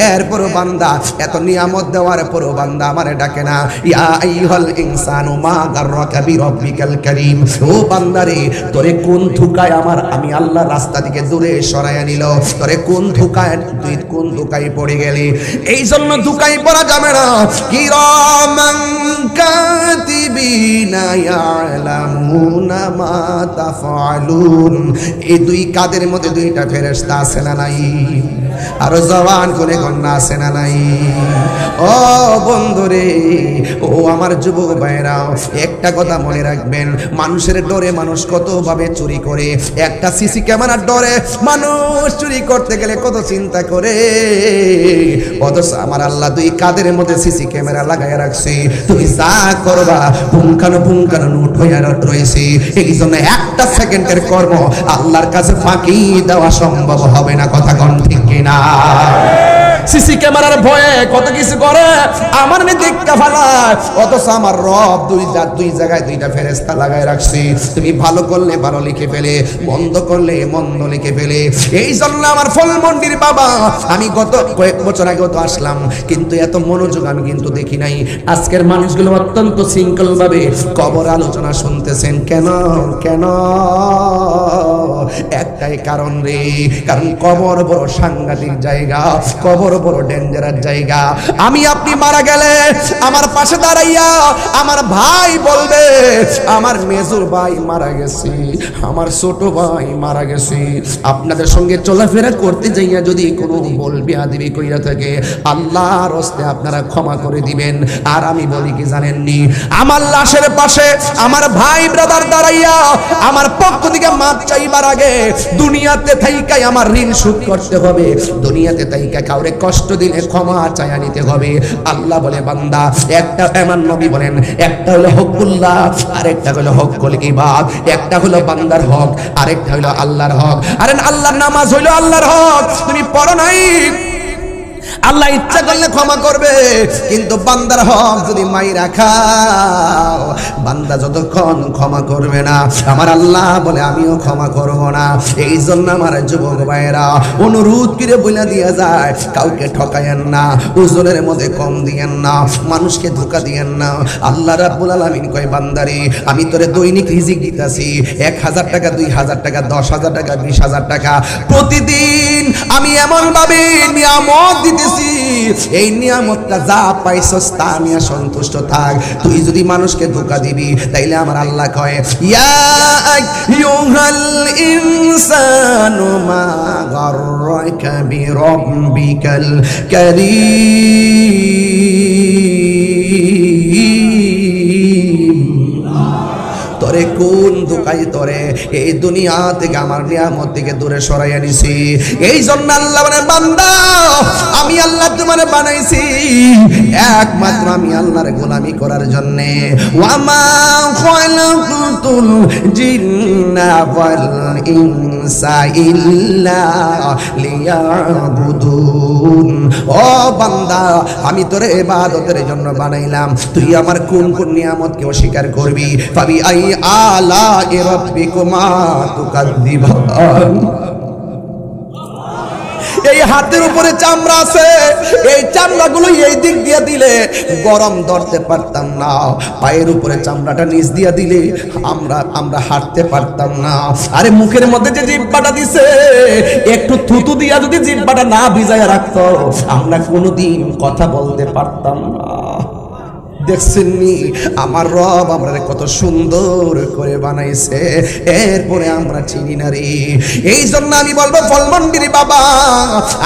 এরপরও বান্দা, এত নিয়ামত দেওয়ার পরও বান্দা আমারে ডাকে না। ইয়া আইয়ুহাল ইনসানু মা গাররাকা বিরাব্বিকাল কারীম। ও বান্দারে, তোরে কোন ধোঁকায় আমি আল্লাহ রাস্তা থেকে দূরে সরাইয়া নিল? তোরে কোন ধোঁকায়, তুই কোন ধোঁকায় পড়ে গেলি? এই জন্য ধোঁকায় পড়া যাবে না। কিরামান কাতিবিনা ইয়ালামুনা মা তাফআলুন। এই দুই কাদের মধ্যে দুইটা ফেরেশতা আছে না নাই? আর জওয়ান করে কন্যা আছে না নাই? ও বন্ধুরে, ও আমার যুবক ভাইরা, একটা কথা মনে রাখবেন, মানুষের ডরে মানুষ কত ভাবে চুরি করে। একটা সিসি ক্যামেরার ডরে মানুষ চুরি করতে গেলে কত চিন্তা করে, অথচ আমার আল্লাহ দুই কাদের মধ্যে সিসি ক্যামেরা লাগাইয়া রাখছে। তুমি যা করবা পুঙ্খানুপুঙ্খানু নোট হইয়া রয়েছে। এই জন্য একটা সেকেন্ডের কর্ম আল্লাহর কাছে ফাঁকি দেওয়া সম্ভব হবে না। কথা কোন ঠিক কিনা? সিসি ক্যামেরার ভয়ে কত কিছু করে আমার মেয়ে দেখা ফেলায়, অথচ আমার রব দুই জায়গায় দুইটা ফেরেশতা লাগায় রাখছি। তুমি ভালো করলে ভালো লিখে ফেলে, মন্দ করলে মন্দ লিখে ফেলে। এই জন্য আমার ফলমন্ডির বাবা, আমি গত কয়েক বছর আগে তো আসলাম, কিন্তু এত মনোযোগ আমি কিন্তু দেখি নাই। আজকের মানুষগুলো অত্যন্ত শৃঙ্খল ভাবে কবর আলোচনা শুনতেছেন। কেন কেন? একটাই কারণ রে, কারণ কবর বড় সাংঘাতিক জায়গা। কবর বড় বড় ডেঞ্জারাস জায়গা। আমি আপনি মারা গেলে আমার পাশে দাঁড়াইয়া আমার ভাই বলবে আমার মেজর ভাই মারা গেছে, আমার ছোট ভাই মারা গেছে। আপনাদের সঙ্গে চলাফেরা করতে যাইয়া যদি কোনো বলবি আদিবি কইরা থাকে, আল্লাহর হস্তে আপনারা ক্ষমা করে দিবেন। আর আমি বলি কি জানেননি, আমার লাশের পাশে আমার ভাই ব্রাদার দাঁড়াইয়া আমার পক্ষ থেকে মাপ চাইবার আগে দুনিয়াতে থাইকাই আমার ঋণ শোধ করতে হবে, দুনিয়াতে থাইকা কাউরে কষ্ট দিলে ক্ষমা চাইয়া নিতে হবে। আল্লাহ বলে বান্দা, একটা এমন নবী বলেন, একটা হলো হকুল্লাহ, আরেকটা হলো হকুল ইবাদ। একটা হলো বান্দার হক, আরেকটা হলো আল্লাহর হক। আরে আল্লাহর নামাজ হইলো আল্লাহর হক, তুমি পড়ো নাই, আল্লাহ ইচ্ছা করলে ক্ষমা করবে, কিন্তু বান্দার হক যদি মাইরা খাও, বান্দা যতক্ষণ ক্ষমা করবে না আমার আল্লাহ বলে আমিও ক্ষমা করব না। এই জন্য আমার যুবক ভাইয়েরা অনুরোধ করে বলে দিয়া যায়, কাউকে ঠকায়েন না, ওজনের মধ্যে কম দিয়েন না, মানুষকে ধোঁকা দিয়েন না। আল্লাহ রাব্বুল আলামিন কয় বান্দারে আমি তোরে দৈনিক রিজিক দিতাছি, 1000 টাকা, 2000 টাকা, 10,000 টাকা, 20,000 টাকা প্রতিদিন আমি এমন ভাবে নিয়ামত দিতেছি, এই নিয়ামতটা যা পাইছস তা নিয়ে সন্তুষ্ট থাক। তুই যদি মানুষকে ধোঁকা দিবি তাইলে আমার আল্লাহ কয়, ইয়া আইয়ুহাল ইনসানু মা গাররাকা বিরাব্বিকাল কারীম। তোরে কোন ধোঁকায় তোরে এই দুনিয়া থেকে আমার নিয়ামত থেকে দূরে সরাইয়া নিছি। এই জন্য আল্লাহ মানে বান্দা আমি আল্লাহ তোমারে বানাইছি একমাত্র আমি আল্লাহর গোলামি করার জন্য। ওয়ামা খালাকাতুল জিন্না ওয়াল ইনসা ইল্লা লিয়াবুদুন। ও বান্দা আমি তোরে ইবাদতের জন্য বানাইলাম, তুই আমার কোন কোন নিয়ামতকে অস্বীকার করবি? ফাবি আই আলা রাব্বিকুমা তুকাদ্দিবান। এই হাতের উপরে চামড়া আছে, এই চামড়াগুলো এই দিক দিয়ে দিলে গরম ধরতে পারতাম না, পায়ের উপরে চামড়াটা নিচ দিয়ে দিলে আমরা হাঁটতে পারতাম না। আরে মুখের মধ্যে যে জিহ্বাটা দিছে, একটু থুতু দিয়া যদি জিহ্বাটা না ভিজায় রাখতো আমরা কোনোদিন কথা বলতে পারতাম না। দেখছেননি আমার রব আমরা কত সুন্দর করে বানাইছে, এরপরে আমরা চিনি না রে। এই জন্য আমি বলবো ফলমন্ডির বাবা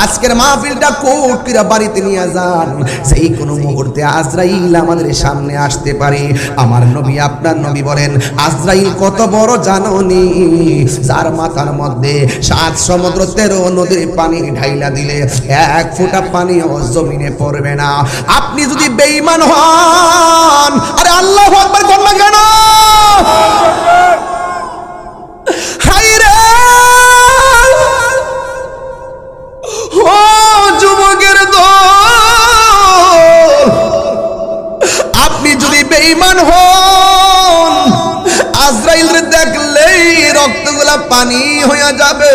আজকের মাহফিলটা কোটিরা বাড়িতে নিয়ে যান, যেই কোনো মুহূর্তে আজরাইল আমাদের সামনে আসতে পারে। আমার নবী আপনার নবী বলেন আজরাইল কত বড় জানোনি, যার মাথার মধ্যে 7 সমুদ্র 13 নদীর পানি ঢাইলা দিলে 1 ফোঁটা পানিও জমিনে পড়বে না। আপনি যদি বেঈমান হন, আরে আল্লাহু আকবার বলনা কেন? হায়রে ও যুবকের দল, আপনি যদি বেঈমান হন আজরাইলরে দেখলেই রক্তগুলা পানি হয়ে যাবে,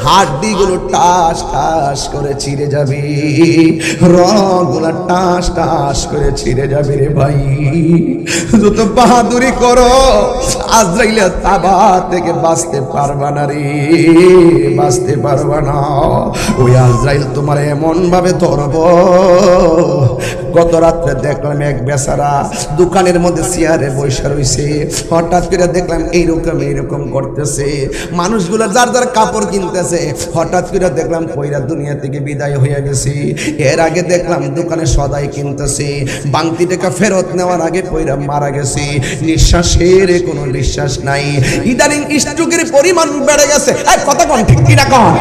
হাড্ডিগুলো টাস টাস করে ছিঁড়ে যাবে, রগগুলা টাস টাস করে ছিঁড়ে যাবে রে ভাই। যত বাহাদুরি করো আজরাইলের তাবা থেকে বাঁচতে পারবা না রে, বাঁচতে পারবা না। ওই আজরাইল তোমার এমন ভাবে ধরব। গত রাত্রে দেখলাম এক বেচারা দোকানের মধ্যে চেয়ারে বসে রয়েছে, হঠাৎ করে দেখলাম এইরকম করতেছে, মানুষগুলো যার যার কাপড় কিনতেছে, হঠাৎ করে দেখলাম পয়রা দুনিয়া থেকে বিদায় হয়ে গেছে। এর আগে দেখলাম দোকানে সদাই কিনতেছে, বাংতি টাকা ফেরত নেওয়ার আগে পয়রা মারা গেছে, নিঃশ্বাসের কোনো বিশ্বাস নাই। ইদানিং স্ট্রোকের পরিমাণ বেড়ে গেছে। কথা কোন ঠিক কিনা কোন?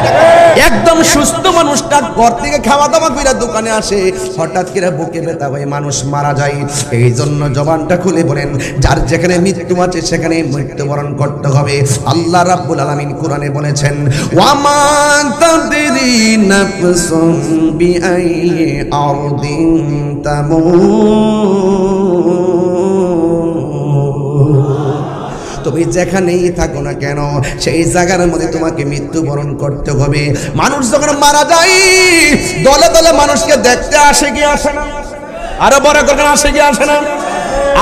একদম সুস্থ মানুষটা ঘর থেকে খাওয়া দাওয়া করে দোকানে আসে, হঠাৎ করে বুকে ব্যথা হয়ে মানুষ মারা যায়। এই জন্য জবানটা খুলে বলেন যার যেখানে মৃত্যু আছে সেখানে মৃত্যুবরণ করতে হবে। আল্লাহ রাব্বুল আলামিন কোরআনে বলেছেন ওয়ামা তাদরি নাফসুম বিআইয়ি আরদিন তামুত। তুমি যেখানেই থাকো না কেন সেই জায়গার মধ্যে তোমাকে মৃত্যুবরণ করতে হবে। মানুষ যখন মারা যায় দলে দলে মানুষকে দেখতে আসে কি আসে না? আরো বড় করে আসে কি আসে না?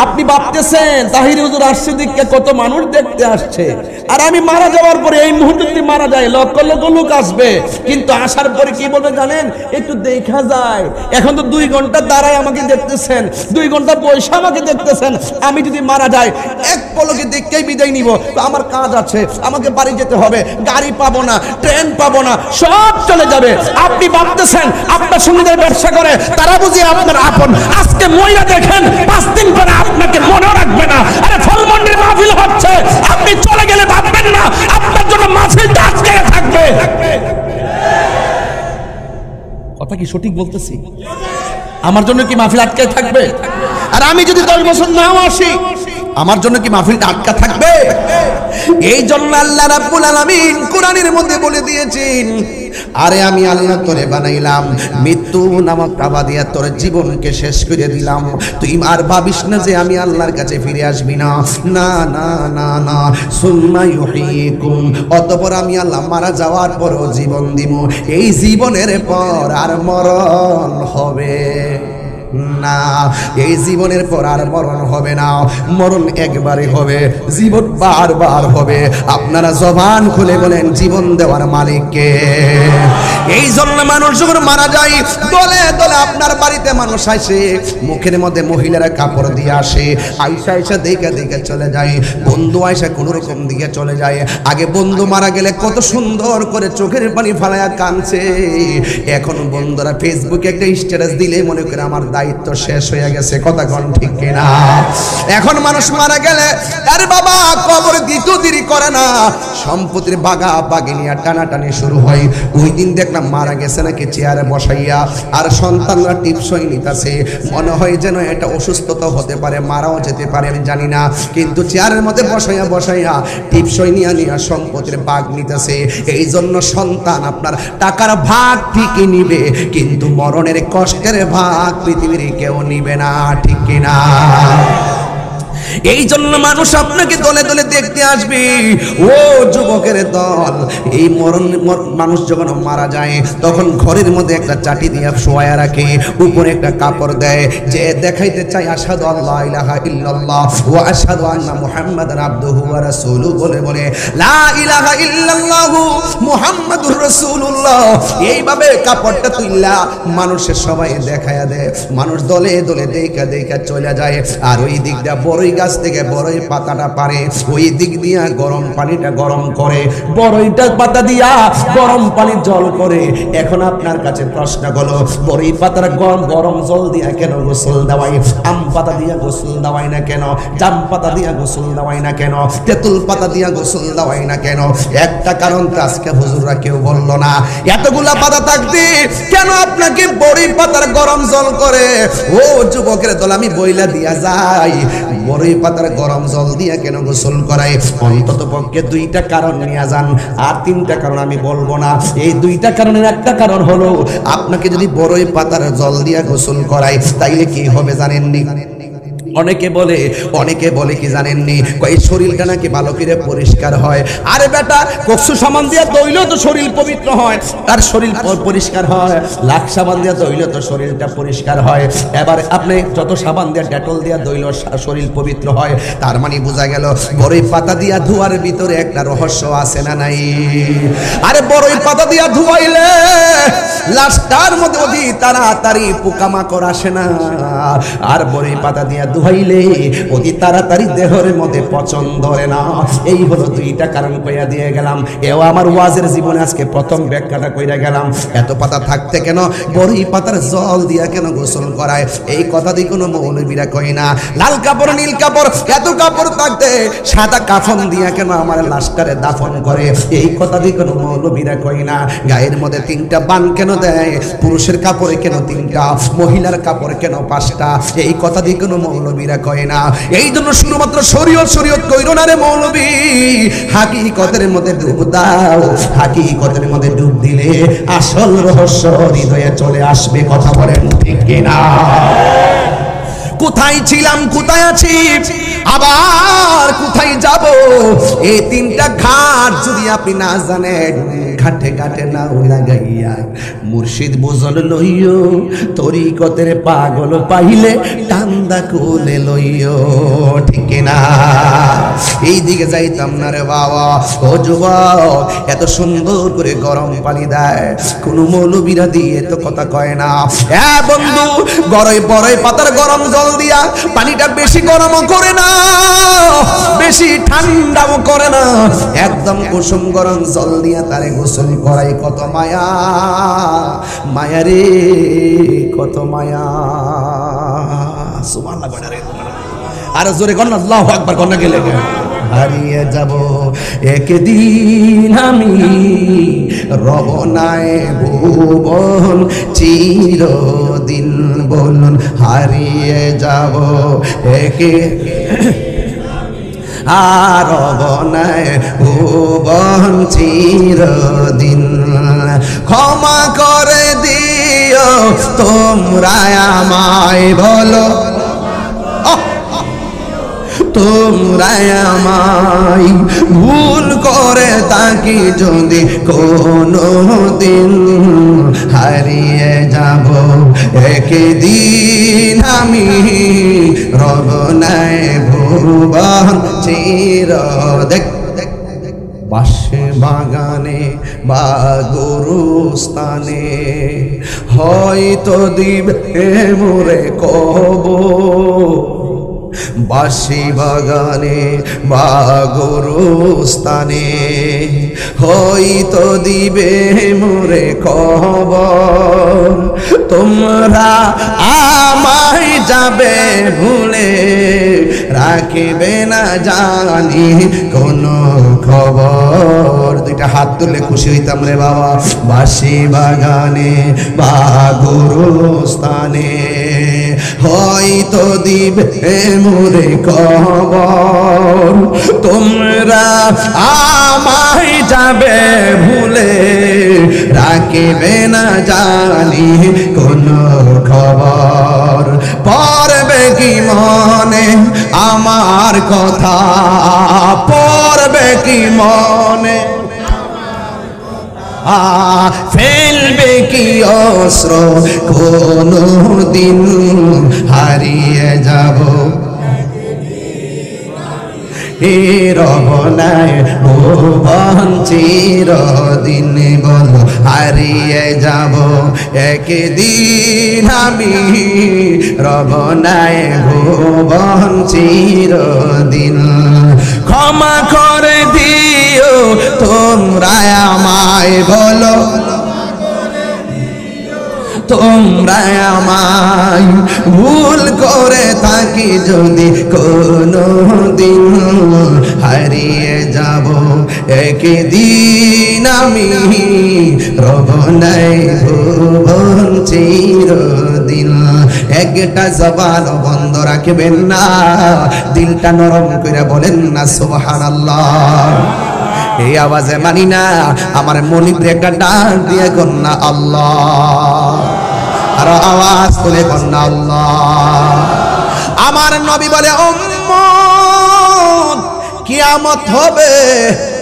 আপনি ভাবতেছেন তাহির হুজুর আসছে দিকে কত মানুষ দেখতে আসছে, আর আমি মারা যাওয়ার পরে এই মুহূর্তে যদি মারা যায় লক্ষ লক্ষ লোক আসবে, কিন্তু আসার পরে কি বলবে জানেন? একটু দেখা যায়। এখন তো 2 ঘন্টা দাঁড়ায় আমাকে দেখতেছেন, 2 ঘন্টা পয়সা আমাকে দেখতেছেন। আমি যদি মারা যাই এক পলকে দেখেই বিদায় নিব, তো আমার কাজ আছে, আমাকে বাড়ি যেতে হবে, গাড়ি পাবো না, ট্রেন পাবো না, সব চলে যাবে। আপনি ভাবতেছেন আপনার সঙ্গীদের ব্যবসা করে তারা বুঝি আপনার আপন। আজকে মহিলা দেখেন 5 দিন পরে আপনাকে মনে রাখবে না। আরে ফলমন্ডির মাহফিল হচ্ছে, আপনি চলে গেলে ভাববেন না আপনার জন্য মাহফিলটা আজকে থাকবে। কথা কি সঠিক বলতেছি? আমার জন্য কি মাহফিল আটকে থাকবে? আর আমি যদি 10 বছর নাও আসি, আমার জন্য কি মাহফিলটা আটকা থাকবে? এই জন্য আল্লাহ রাব্বুল আলামিন কোরআনের মধ্যে বলে দিয়েছেন, আরে আমি আল্লাহ তোরে বানাইলাম, মৃত্যু নামক কাবা দিয়া তোর জীবনকে শেষ করে দিলাম, তুই আর ভাবিস না যে আমি আল্লাহর কাছে ফিরে আসবি না। না না না না, সুম্মা ইউহয়িকুম, অতঃপর আমি আল্লাহ মারা যাওয়ার পরও জীবন দিব। এই জীবনের পর আর মরণ হবে না, এই জীবনের পর আর মরণ হবে না। মরণ একবারে হবে, জীবন বারবার হবে। আপনারা জবান খুলে বলেন জীবন দেওয়ার মালিক কে? এই জন্য মানুষ যখন মারা যায় দলে দলে আপনার বাড়িতে মানুষ আসে, মুখের মধ্যে মহিলারা কাপড় দিয়ে আসে, আয়সা আয়সা দেখে দেখে চলে যায়। বন্ধু আয়সা কোন রকম দিকে চলে যায়। আগে বন্ধু মারা গেলে কত সুন্দর করে চোখের পানি ফালায়া কাঁদছে, এখন বন্ধুরা ফেসবুকে একটা স্ট্যাটাস দিলে মনে করে আমার দায়িত্ব শেষ হয়ে গেছে। কথা কোন ঠিক কিনা? এখন মানুষ মারা গেলে আরে বাবা কবর দিতে দেরি করে না, সম্পত্তির বাগা বাগি নিয়ে টানাটানি শুরু হয়। ওই দিন দেখলাম মারা গেছে নাকি চেয়ারে বসাইয়া, আর সন্তানরা টিপসই নিতেছে, মনে হয় যেন এটা অসুস্থতা হতে পারে, মারাও যেতে পারে, আমি জানি না, কিন্তু চেয়ারের মধ্যে বসাইয়া বসাইয়া টিপসই নিয়ে নিয়ে সম্পত্তির ভাগ নিতেছে। এই জন্য সন্তান আপনার টাকার ভাগ ঠিকই নিবে, কিন্তু মরণের কষ্টের ভাগ পৃথিবীর কেউ নিবে না, ঠিক কিনা? এই জন্য মানুষ আপনাকে দলে দলে দেখতে আসবে। ও যুবকের দল, এই মানুষ যখন মারা যায় তখন ঘরের মধ্যে একটা চাটি দিয়ে শোয়া রাখে, উপরে একটা কাপড় দেয়, যে দেখাইতে চাই আশহাদু আল্লা ইলাহা ইল্লাল্লাহ ওয়া আশহাদু আন্না মুহাম্মাদান আবদুহু ওয়া রাসূলুহু বলে বলে লা ইলাহা ইল্লাল্লাহু মুহাম্মাদুর রাসূলুল্লাহ। এইভাবে কাপড়টা তুইলা মানুষের সবাই দেখায়া দেয়, মানুষ দলে দলে দেখা দেখা চলে যায়। আর ওই দিকটা বড়ই গাছ থেকে বড়ই পাতাটা পারে, ওই দিক দিয়া গরম পানিটা গরম করে, বড়ইটা পাতা দিয়া গরম পানি জল করে। এখন আপনার কাছে প্রশ্ন হলো, বড়ই পাতার গরম গরম জল দিয়া কেন গোসল দেওয়াই? আম পাতা দিয়া গোসল দেওয়াই না কেন? জাম পাতা দিয়া গোসল দেওয়াই না কেন? তেঁতুল পাতা দিয়া গোসল দেওয়াই না কেন? একটা কারণ তো আজকে হুজুররা কেউ বললো না। এতগুলা পাতা থাকতে কেন আপনাকে বড়ই পাতার গরম জল করে? ও যুবকের দল, আমি বইলা দিয়া যাই, বড়ই পাতার গরম জল দিয়া কেন গোসল করায়? অন্তত পক্ষে 2টা কারণ নিয়ে যান, আর 3টা কারণ আমি বলবো না। এই 2টা কারণের একটা কারণ হলো, আপনাকে যদি বড়ই পাতার জল দিয়া গোসল করায় তাইলে কি হবে জানেননি? অনেকে বলে কি জানেননি, এই শরীরটা নাকি ভালো করে পরিষ্কার হয়। আরে বেটা, কচু সাবান দিয়া ধুইলেও তো শরীর পবিত্র হয়, তার শরীর পরিষ্কার হয়। লাখ সাবান দিয়া ধুইলেও তো শরীরটা পরিষ্কার হয়। এবার আপনি যত সাবান দিয়া ডেটল দিয়া ধুইলেও শরীর পবিত্র হয়। তার মানে বোঝা গেল বড়ই পাতা দিয়া ধোয়ার ভিতরে একটা রহস্য আছে না নাই? আরে বড়ই পাতা দিয়া ধুয়াইলে লাশটার মধ্যে অতি তাড়াতাড়ি পোকামাকড় আসে না, আর বড়ই পাতা দিয়া ধুইলে অতি তাড়াতাড়ি দেহের মধ্যে পচন ধরে না। এই হলো 2টা কারণ কইয়া দিয়ে গেলাম। এও আমার ওয়াজের জীবনে আজকে প্রথম ব্যাখ্যাটা কইরা গেলাম। এত পাতা থাকতে কেন বড়ই পাতার জল দিয়া কেন গোসল করায়? এই কথা দিয়ে কোনো মৌলবীরা কয় না। লাল কাপড় নীল কাপড় এত কাপড় থাকতে সাদা কাফন দিয়া কেন আমার লাশটারে দাফন করে? এই কথা দিয়ে কোনো মৌলবীরা কয় না। গায়ের মধ্যে 3টা বান কেন দেয়? পুরুষের কাপড়ে কেন 3টা, মহিলার কাপড় কেন 5টা? এই কথা দিয়ে কোনো মৌলবীরা কয় না। এই জন্য শুধুমাত্র শরীয়ত কইরো না রে মৌলবী, হাকিকতের মধ্যে ডুব দাও। হাকিকতের মধ্যে ডুব দিলে আসল রহস্য হৃদয়ে চলে আসবে। কথা বলেন ঠিক কিনা? কোথায় ছিলাম, কোথায় আছি, আবার কোথায় যাব? এই 3টা ঘাট
যদি আপনি না জানেন ঘাটে ঘাটে নাও লাগাইয়া মুর্শিদ বুঝল লইও তরিকতের পাগল পাইলে টান্দা কোলে লইও ঠিক না এই দিকে যাইতাম না রে বাবা ও যুবক এত সুন্দর করে গরম পানি দেয় কোন মৌলবীরা দিয়ে তো কথা কয় না হ্যাঁ বন্ধু বড়ই পাতার গরম জল দিয়া পানিটা বেশি গরমও করে না বেশি ঠান্ডাও করে না একদম কুসুম গরম জল দিয়া তারে গোসল করাই কত মায়া মায়া রে কত মায়া সুবহানাল্লাহ আর জোরে কর না আল্লাহু আকবার কর না গেলে হারিয়ে যাব একদিন আমি রবনায় ভুবন চিরদিন বলুন হারিয়ে যাব একে আর রবনায় ভুবন চিরদিন ক্ষমা করে দিও তোমরা আমায় বলো তোমরা আমায় ভুল করে থাকি যদি কোনো দিন হারিয়ে যাব একদিন আমি রবনায় ভুবন চিরদিন বাসে বাগানে বা গরুস্থানে হয়তো দিবে মোরে কবর বাসি বাগানে বা গরুস্থানে হয়তো দিবে মোরে খবর তোমরা আমায় যাবে ভুলে রাখিবে না জানি কোনো খবর দুইটা হাত তুলে খুশি হইতাম রে বাবা বাসি বাগানে বা গরুস্থানে হয়তো দিবে মোরে খবর তোমরা আমায় যাবে ভুলে রাখিবে না জানি কোনো খবর পড়বে কি মনে আমার কথা পড়বে কি মনে ফেলবে কি অস্ত্র কোনো দিন হারিয়ে যাব রবনায় ভুবন চিরদিন বলো হারিয়ে যাব একদিন আমি রবনায় ভুবন চিরদিন ক্ষমা করে দিও তোমরা আমায় বলো তোমরা আমায় ভুল করে থাকি যদি কোনো দিন হারিয়ে যাব একদিন আমি রবনায় ভুবন চিরদিন একটা জবান বন্ধ রাখবেন না দিলটা নরম করে বলেন না সুবহানাল্লাহ এই আওয়াজে মানি না আমার মনিবরে একটা ডাক দিয়ে কন্যা আল্লাহ আর আওয়াজ তুলে কন্যা আল্লাহ আমার নবী বলে উম্মত কিয়ামত হবে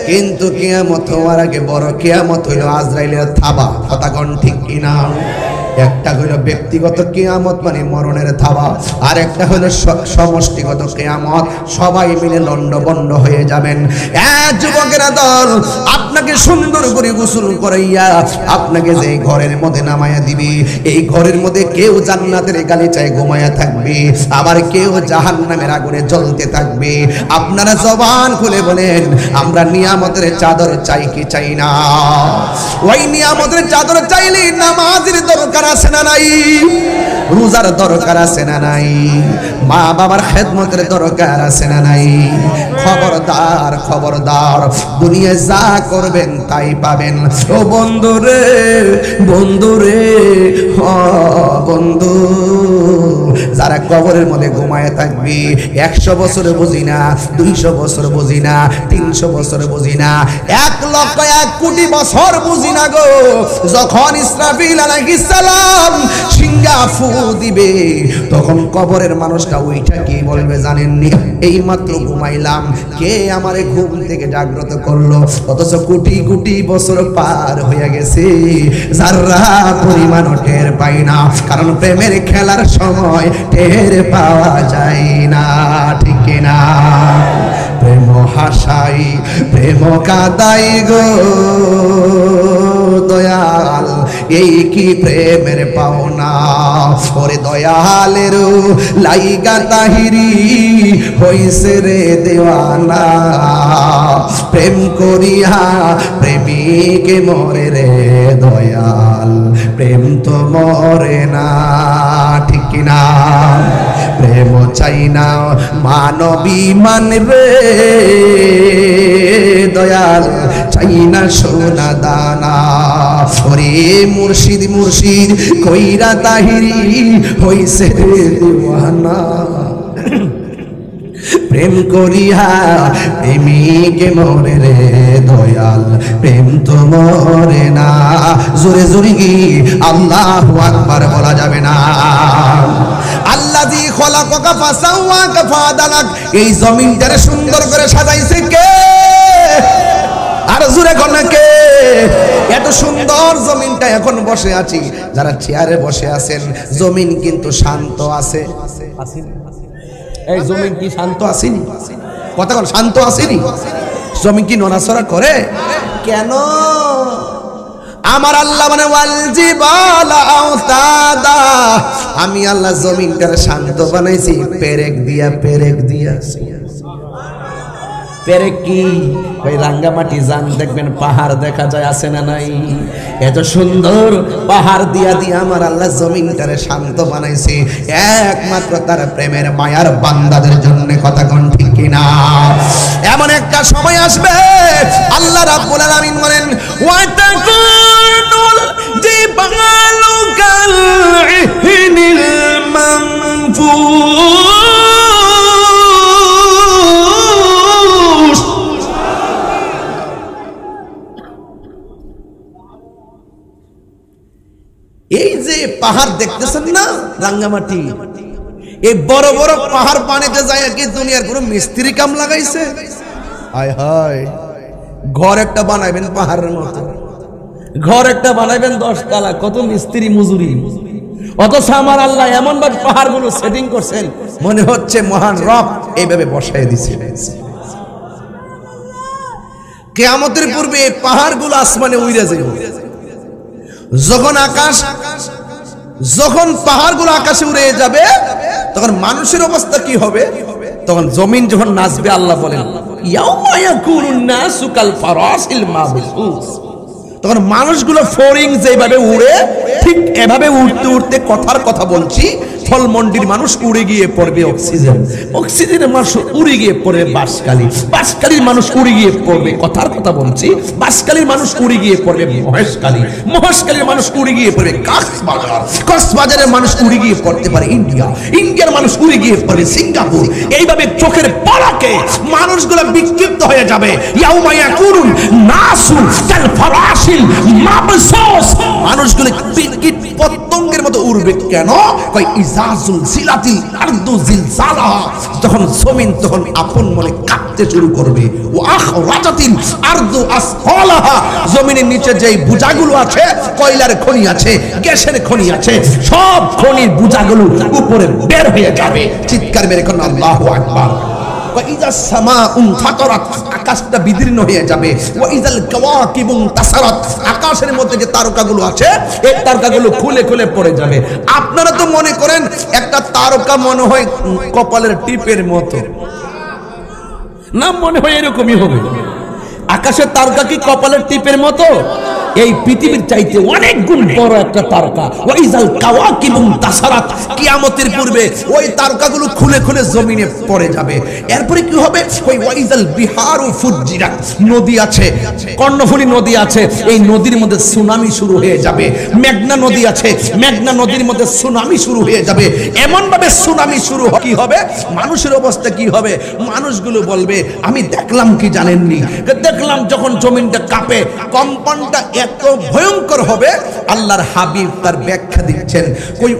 কিন্তু কিয়ামত হওয়ার আগে বড় কিয়ামত হইল আজরাইলের থাবা কথা কোন ঠিক কিনা একটা হলো ব্যক্তিগত কিয়ামত মানে মরণের থাবা আর একটা হলো সমষ্টিগত কিয়ামত সবাই মিলে লন্ডভন্ড হয়ে যাবেন যুবকেরা দল আপনাকে সুন্দর করে গোসল করাইয়া আপনাকে যে ঘরের মধ্যে নামায়া দিবে এই ঘরের মধ্যে কেউ জান্নাতের গালিচায় ঘুমায়া থাকবে আবার কেউ জাহান্নামের আগুনে জ্বলতে থাকবে আপনারা জবান খুলে বলেন আমরা নিয়ামতের চাদর চাই কি চাই না ওই নিয়ামতের চাদর চাইলে নামাজের দরকার আছে না নাই রোজার দরকার আছে না নাই মা বাবার খেদমতের দরকার আছে না নাই খবরদার খবরদার দুনিয়া যা করবেন তাই পাবেন ও বন্ধুরে বন্ধুরে বন্ধু যারা কবরের মধ্যে ঘুমায় থাকবে 100 বছর বুঝি না, 200 বছর বুঝি না, 300 বছর বুঝি না, 1,00,000,000,000 বছর বুঝি না গো। যখন ইসরাফিল আলাইহিস সালাম সিংহা ফু দিবে তখন কবরের মানুষটা ওইটা কি বলবে জানেননি? এই মাত্র ঘুমাইলাম, কে আমারে ঘুম থেকে জাগ্রত করলো? অথচ কোটি কোটি বছর পার হয়ে গেছে, যারা পরিমাণও টের পাই না, কারণ প্রেমের খেলার সময় টের পাওয়া যায় না, ঠিক না? প্রেম হাসাই প্রেম কাদাই গো দয়াল, এই কি প্রেমের পাওনা? ওরে দয়ালের লাইগা তাহিরি হইছে রে দেওয়ানা, প্রেম করিয়া প্রেমিকে মরে রে দয়াল, প্রেম তো মরে না, ঠিক কিনা? প্রেম চাই না মানবী মান রে দয়াল, চাই না সোনা দানা। ওরে মুর্শিদ মুর্শিদ কইরা তাহিরি হইছে রে দিওয়ানা, প্রেম করিয়া প্রেমিকে মরে রে দয়াল, প্রেম তো মরে না। জোরে জোরে কি আল্লাহু আকবার বলা যাবে না? আল্লাযী খলাকাকা ফাসাওয়াকা ফাআদালাক, এই জমিনটারে সুন্দর করে সাজাইছে কে? আর জোরে কোন কে? এত সুন্দর জমিনটা এখন বসে আছি, যারা চেয়ারে বসে আছেন, জমিন কিন্তু শান্ত আছে। এই জমিন কি শান্ত আসেনি? কথা বল, শান্ত আসেনি? জমিন কি নড়াচড়া করে? কেন? আমার আল্লাহ মানে ওয়াল জিবালা আওতাদা, আমি আল্লাহ জমিনটারে শান্ত বানাইছি পেরেক দিয়া, পেরেক দিয়া। পেরেক কি? ওই রাঙ্গামাটি যান দেখবেন পাহাড় দেখা যায়, আছে না নাই? এত সুন্দর পাহাড় দিয়া দিয়া আমার আল্লাহ জমিনটারে শান্ত বানাইছে একমাত্র তার প্রেমের মায়ার বান্দাদের জন্য। কথা কোন ঠিক কিনা? এমন একটা সময় আসবে আল্লাহ রাব্বুল আলামিন বলেন ওয়া তাকুনুল জিবালু কাল ইহনিল মানফুস। এই যে পাহাড় দেখতেছেন না রাঙ্গামাটি, এই বড় বড় পাহাড় পানিতে যায় কি দুনিয়ার কোন মিস্ত্রি কাম লাগাইছে? হায় হায়, ঘর একটা বানাইবেন পাহাড়ের মতো, ঘর একটা বানাইবেন 10 তলা, কত মিস্ত্রি মজুরি। অথচ আমার আল্লাহ এমন ভাবে পাহাড় গুলো সেটিং করছেন, মনে হচ্ছে মহান রব এইভাবে বসায় দিছে। কিয়ামতের পূর্বে এই পাহাড় গুলো আসমানে উড়ে যাবে। যখন পাহাড়গুলো আকাশে উড়ে যাবে তখন মানুষের অবস্থা কি হবে? তখন জমিন যখন নাচবে, আল্লাহ বলেন ইয়াউমা ইয়াকুনুন নাসু কাল ফারাসিল মাবসুস, তখন মানুষগুলো ফোরিং যেভাবে উড়ে ঠিক এভাবে উড়তে উড়তে কথার কথা বলছি, ফলমন্ডির মানুষ উড়ে গিয়ে পড়বে অক্সিজেন, অক্সিজেনের মানুষ উড়ে গিয়ে পড়বে বাঁশখালী, বাঁশখালীর মানুষ উড়ে গিয়ে পড়বে, কথার কথা বলছি, বাঁশখালীর মানুষ উড়ে গিয়ে পড়বে মহেশখালী, মহেশখালীর মানুষ উড়ে গিয়ে পড়বে কক্সবাজার, কক্সবাজারের মানুষ উড়ে গিয়ে পড়তে পারে ইন্ডিয়া, ইন্ডিয়ার মানুষ উড়ে গিয়ে পড়বে সিঙ্গাপুর। এইভাবে চোখের পলকে মানুষগুলো বিক্ষিপ্ত হয়ে যাবে। ইয়াউমা ইয়াকুনুন নাসু কাল ফারাসিল মাবসুস, মানুষগুলো কীট পতঙ্গের মতো উড়বে। কেন? কই ইজাজুল জিলাতিল আরদু জিলজালাহা, যখন জমিন তখন আপন মনে কাঁপতে শুরু করবে। ওয়া আখরাজাতিল আরদু আসফালাহা, জমিনের নিচে যেই বুজাগুলো আছে, কয়লার খনি আছে, গ্যাসের খনি আছে, সব খনির বুজাগুলো উপরে বের হয়ে যাবে। চিৎকার মেরে কোন আল্লাহু আকবার। ওয়াইজা সামাউন ফাতারাত, আকাশটা বিদীর্ণ হয়ে যাবে। ওয়াইজাল কাওয়াকিবু তাসারাত, আকাশের মধ্যে যে তারকাগুলো আছে এই তারকাগুলো খুলে খুলে পড়ে যাবে। আপনারা তো মনে করেন একটা তারকা মনে হয় কপালের টিপের মতো, না মনে হয় এরকমই হবে। আকাশের তারকা কি কপালের টিপের মতো? এই পৃথিবীর চাইতে অনেক গুণ বড় একটা তারকা। ওয়াইজাল কাওয়াকিবুন তাসারাত, কিয়ামতের পূর্বে ওই তারকাগুলো খুলে খুলে জমিনে পড়ে যাবে। এরপরে কি হবে? ওই ওয়াইজাল বিহারু ফুজ্জিরাত, নদী আছে, কর্ণফুলী নদী আছে, এই নদীর মধ্যে সুনামি শুরু হয়ে যাবে। মেঘনা নদী আছে, মেঘনা নদীর মধ্যে সুনামি শুরু হয়ে যাবে। এমন ভাবে সুনামি শুরু কি হবে, মানুষের অবস্থা কি হবে? মানুষগুলো বলবে আমি দেখলাম কি জানেননি, দেখলাম যখন জমিনটা কাঁপে, কম্পনটা এত ভয়ঙ্কর হবে। আল্লাহর হাবিব তার ব্যাখ্যা দিচ্ছেন,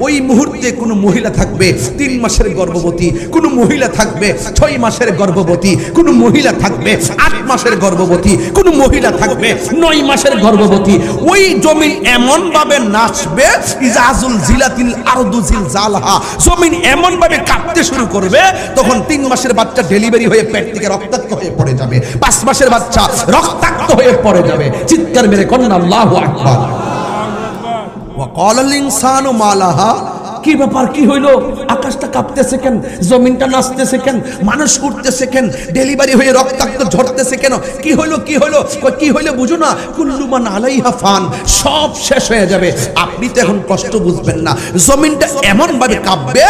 ওই মুহূর্তে কোনো মহিলা থাকবে 3 মাসের গর্ভবতী, কোনো মহিলা থাকবে 6 মাসের গর্ভবতী, কোনো মহিলা থাকবে 8 মাসের গর্ভবতী, কোনো মহিলা থাকবে 9 মাসের গর্ভবতী। ওই জমিন এমন ভাবে নাচবে, ইজাজুল জিলাতিল আরদু জিলজালহা, জমিন এমন ভাবে কাঁপতে শুরু করবে, তখন 3 মাসের বাচ্চা ডেলিভারি হয়ে পেট থেকে রক্তাক্ত হয়ে পড়ে যাবে, 5 মাসের বাচ্চা রক্তাক্ত হয়ে পড়ে যাবে। চিৎকার মেরে কন্যা আল্লাহু আকবার। ওয়া ক্বালাল ইনসানু মা লাহা, কি ব্যাপার, কি হইলো? আকাশটা কাঁপতেছে কেন? জমিনটা নাচতেছে কেন? মানুষ উঠতেছে কেন? ডেলিভারি হয়ে রক্তাক্ত ঝরতেছে কেন? কি হইলো, কি হইলো? কি হইলো বুঝো না? কুল্লু মান আলাইহা ফান, সব শেষ হয়ে যাবে। আপনি তো এখন কষ্ট বুঝবেন না, জমিনটা এমন ভাবে কাঁপবে,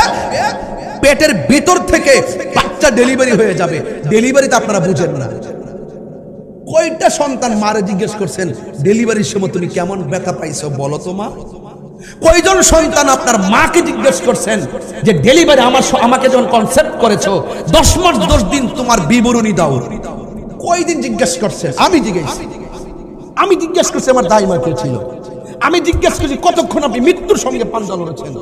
পেটের ভিতর থেকে বাচ্চা ডেলিভারি হয়ে যাবে। ডেলিভারিতে আপনারা বুঝেন না। কয়টা সন্তান মারে জিজ্ঞেস করছেন ডেলিভারির সময় তুমি কেমন ব্যথা পাইছো বলো তো মা? কয়জন সন্তান আপনার মাকে জিজ্ঞেস করছেন যে ডেলিভারি আমাকে যখন কনসেপ্ট করেছো 10 মাস 10 দিন তোমার বিবরণী দাও? কয়দিন জিজ্ঞেস করছেন? আমি জিজ্ঞেস করছি আমার দাইমা কে ছিল, আমি জিজ্ঞেস করছি কতক্ষণ আপনি মৃত্যুর সঙ্গে পাঞ্জা লড়েছেন।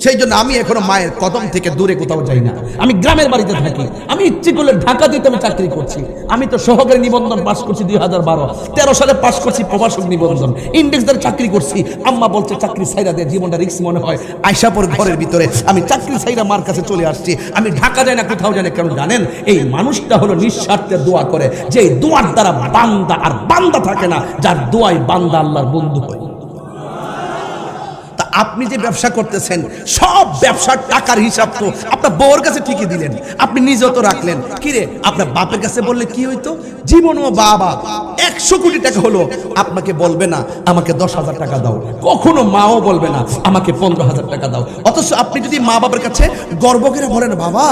সেই জন্য আমি এখনো মায়ের কদম থেকে দূরে কোথাও যাই না। আমি গ্রামের বাড়িতে থাকি, আমি ইচ্ছে করলে ঢাকা দিতে আমি চাকরি করছি। আমি তো সহকারী নিবন্ধন পাস করছি 2012, 13 সালে পাস করছি প্রভাষক নিবন্ধন, ইন্ডেক্স দ্বারা চাকরি করছি। আম্মা বলছে চাকরি ছাইরা দে, জীবনটা রিস্ক মনে হয়। আয়সাপুর ঘরের ভিতরে আমি চাকরি ছাইরা মার কাছে চলে আসছি। আমি ঢাকা যাই না, কোথাও যাই না। কেন জানেন? এই মানুষটা হলো নিঃস্বার্থে দোয়া করে, যে এই দোয়ার দ্বারা বান্দা আর বান্দা থাকে না, যার দোয়ায় বান্দা আল্লাহর বন্ধু হয়। আপনি যে ব্যবসা করতেছেন, সব ব্যবসার টাকার হিসাব তো আপনার বউর কাছে ঠিকই দিলেন, আপনি নিজেও তো রাখলেন। কিরে, আপনার বাপের কাছে বললে কি হইতো? জীবনও বাবা 100 কোটি টাকা হলো, আপনাকে বলবে না আমাকে 10,000 টাকা দাও, কখনো মাও বলবে না আমাকে 15,000 টাকা দাও। অথচ আপনি যদি মা বাবার কাছে গর্ব করে বলেন, বাবা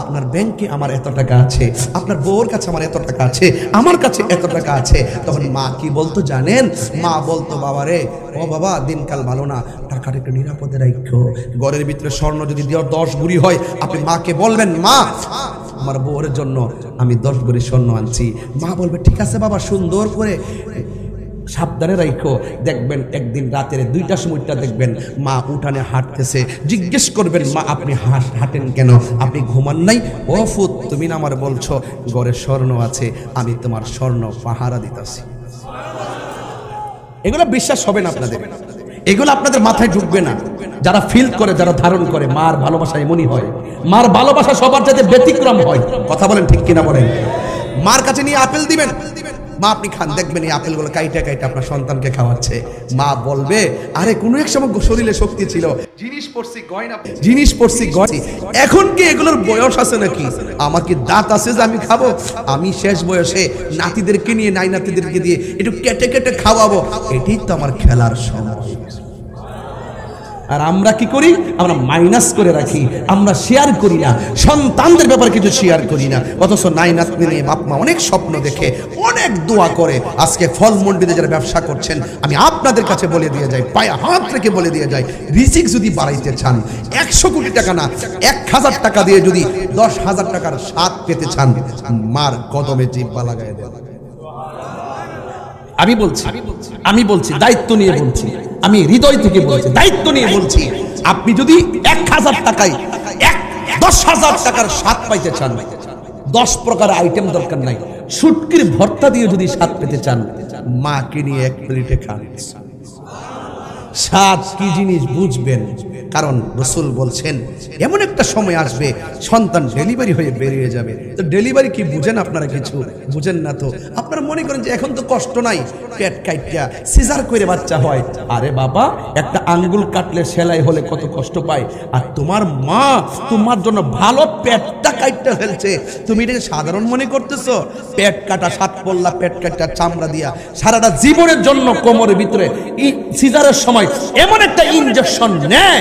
আপনার ব্যাংকে আমার এত টাকা আছে, আপনার বউর কাছে আমার এত টাকা আছে, আমার কাছে এত টাকা আছে, তখন মা কি বলতো জানেন? মা বলতো, বাবা রে, ও বাবা দিনকাল ভালো না, টাকাটা একটু নিরাপদে রাখো। ঘরের ভিতরে স্বর্ণ যদি 10 ভরি হয়, আপনি মাকে বলবেন, মা আমার বউর জন্য আমি 10 ভরি স্বর্ণ আনছি। মা বলবে ঠিক আছে বাবা, সুন্দর করে সাবধানে রাখো। দেখবেন একদিন রাতের 2টার সময়টা দেখবেন মা উঠানে হাঁটতেছে, জিজ্ঞেস করবেন, মা আপনি হাঁটেন কেন? আপনি ঘুমান নাই? ও ফুত, তুমি না আমার বলছো ঘরে স্বর্ণ আছে, আমি তোমার স্বর্ণ পাহারা দিতেছি। এগুলো বিশ্বাস হবে না আপনাদের, এগুলো আপনাদের মাথায় ঢুকবে না। যারা ফিল করে, যারা ধারণ করে, মার ভালোবাসা এমনই হয়। মার ভালোবাসা সবার যাতে ব্যতিক্রম হয়। কথা বলেন ঠিক কিনা বলেন? মার কাছে নিয়ে আপেল দিবেন, মা আপনি খান, দেখবেন এই আপেলগুলো কাইটা কাইটা আপনার সন্তানকে খাওয়াচ্ছে। মা বলবে, আরে কোনো এক সময় শরীরে শক্তি ছিল, জিনিস পড়ছি গয়না, এখন কি এগুলোর বয়স আছে নাকি? আমার কি দাঁত আছে যে আমি খাবো? আমি শেষ বয়সে নাতিদেরকে নিয়ে, নাই নাতিদেরকে দিয়ে একটু কেটে কেটে খাওয়াবো, এটাই তো আমার খেলার সময়। আর আমরা কি করি? আমরা মাইনাস করে রাখি, আমরা শেয়ার করি না, সন্তানদের ব্যাপারে কিছু শেয়ার করি না। অথচ নাই নাতনি নিয়ে বাপ মা অনেক স্বপ্ন দেখে, অনেক দোয়া করে। আজকে ফল মন্ডিতে যারা ব্যবসা করছেন, আমি আপনাদের কাছে বলে দিয়ে যাই, পায়ে হাত রেখে বলে দিয়ে যাই, রিজিক যদি বাড়াইতে চান, 100 কোটি টাকা না 1000 টাকা দিয়ে যদি 10,000 টাকার স্বাদ পেতে চান, মার কদমে জিহ্বা লাগায় দেন। আমি বলছি দায়িত্ব নিয়ে বলছি, আমি হৃদয় থেকে বলছি, দায়িত্ব নিয়ে বলছি। আপনি যদি 1000 টাকায় 10,000 টাকার স্বাদ পাইতে চান, 10 প্রকার আইটেম দরকার নাই, শুটকির ভর্তা দিয়ে যদি স্বাদ পেতে চান, মাকে নিয়ে 1 প্লেটে খান। স্বাদ কি জিনিস বুঝবেন। কারণ রাসূল বলছেন এমন একটা সময় আসবে সন্তান ডেলিভারি হয়ে বেরিয়ে যাবে। তো ডেলিভারি কি বুঝেন আপনারা? কিছু বুঝেন না তো। আপনারা মনে করেন যে এখন তো কষ্ট নাই, পেট কাইটা সিজার করে বাচ্চা হয়। আরে বাবা, একটা আঙ্গুল কাটলে সেলাই হলে কত কষ্ট পায়। আর তোমার মা তোমার জন্য ভালো পেটটা কাটতে ফেলছে, তুমি এটাকে সাধারণ মনে করতেছো? পেট কাটা, সাত পল্লা পেট কাটা, চামড়া দিয়া সারাটা জীবনের জন্য কোমরের ভিতরে সিজারের সময় এমন একটা ইনজেকশন নেয়,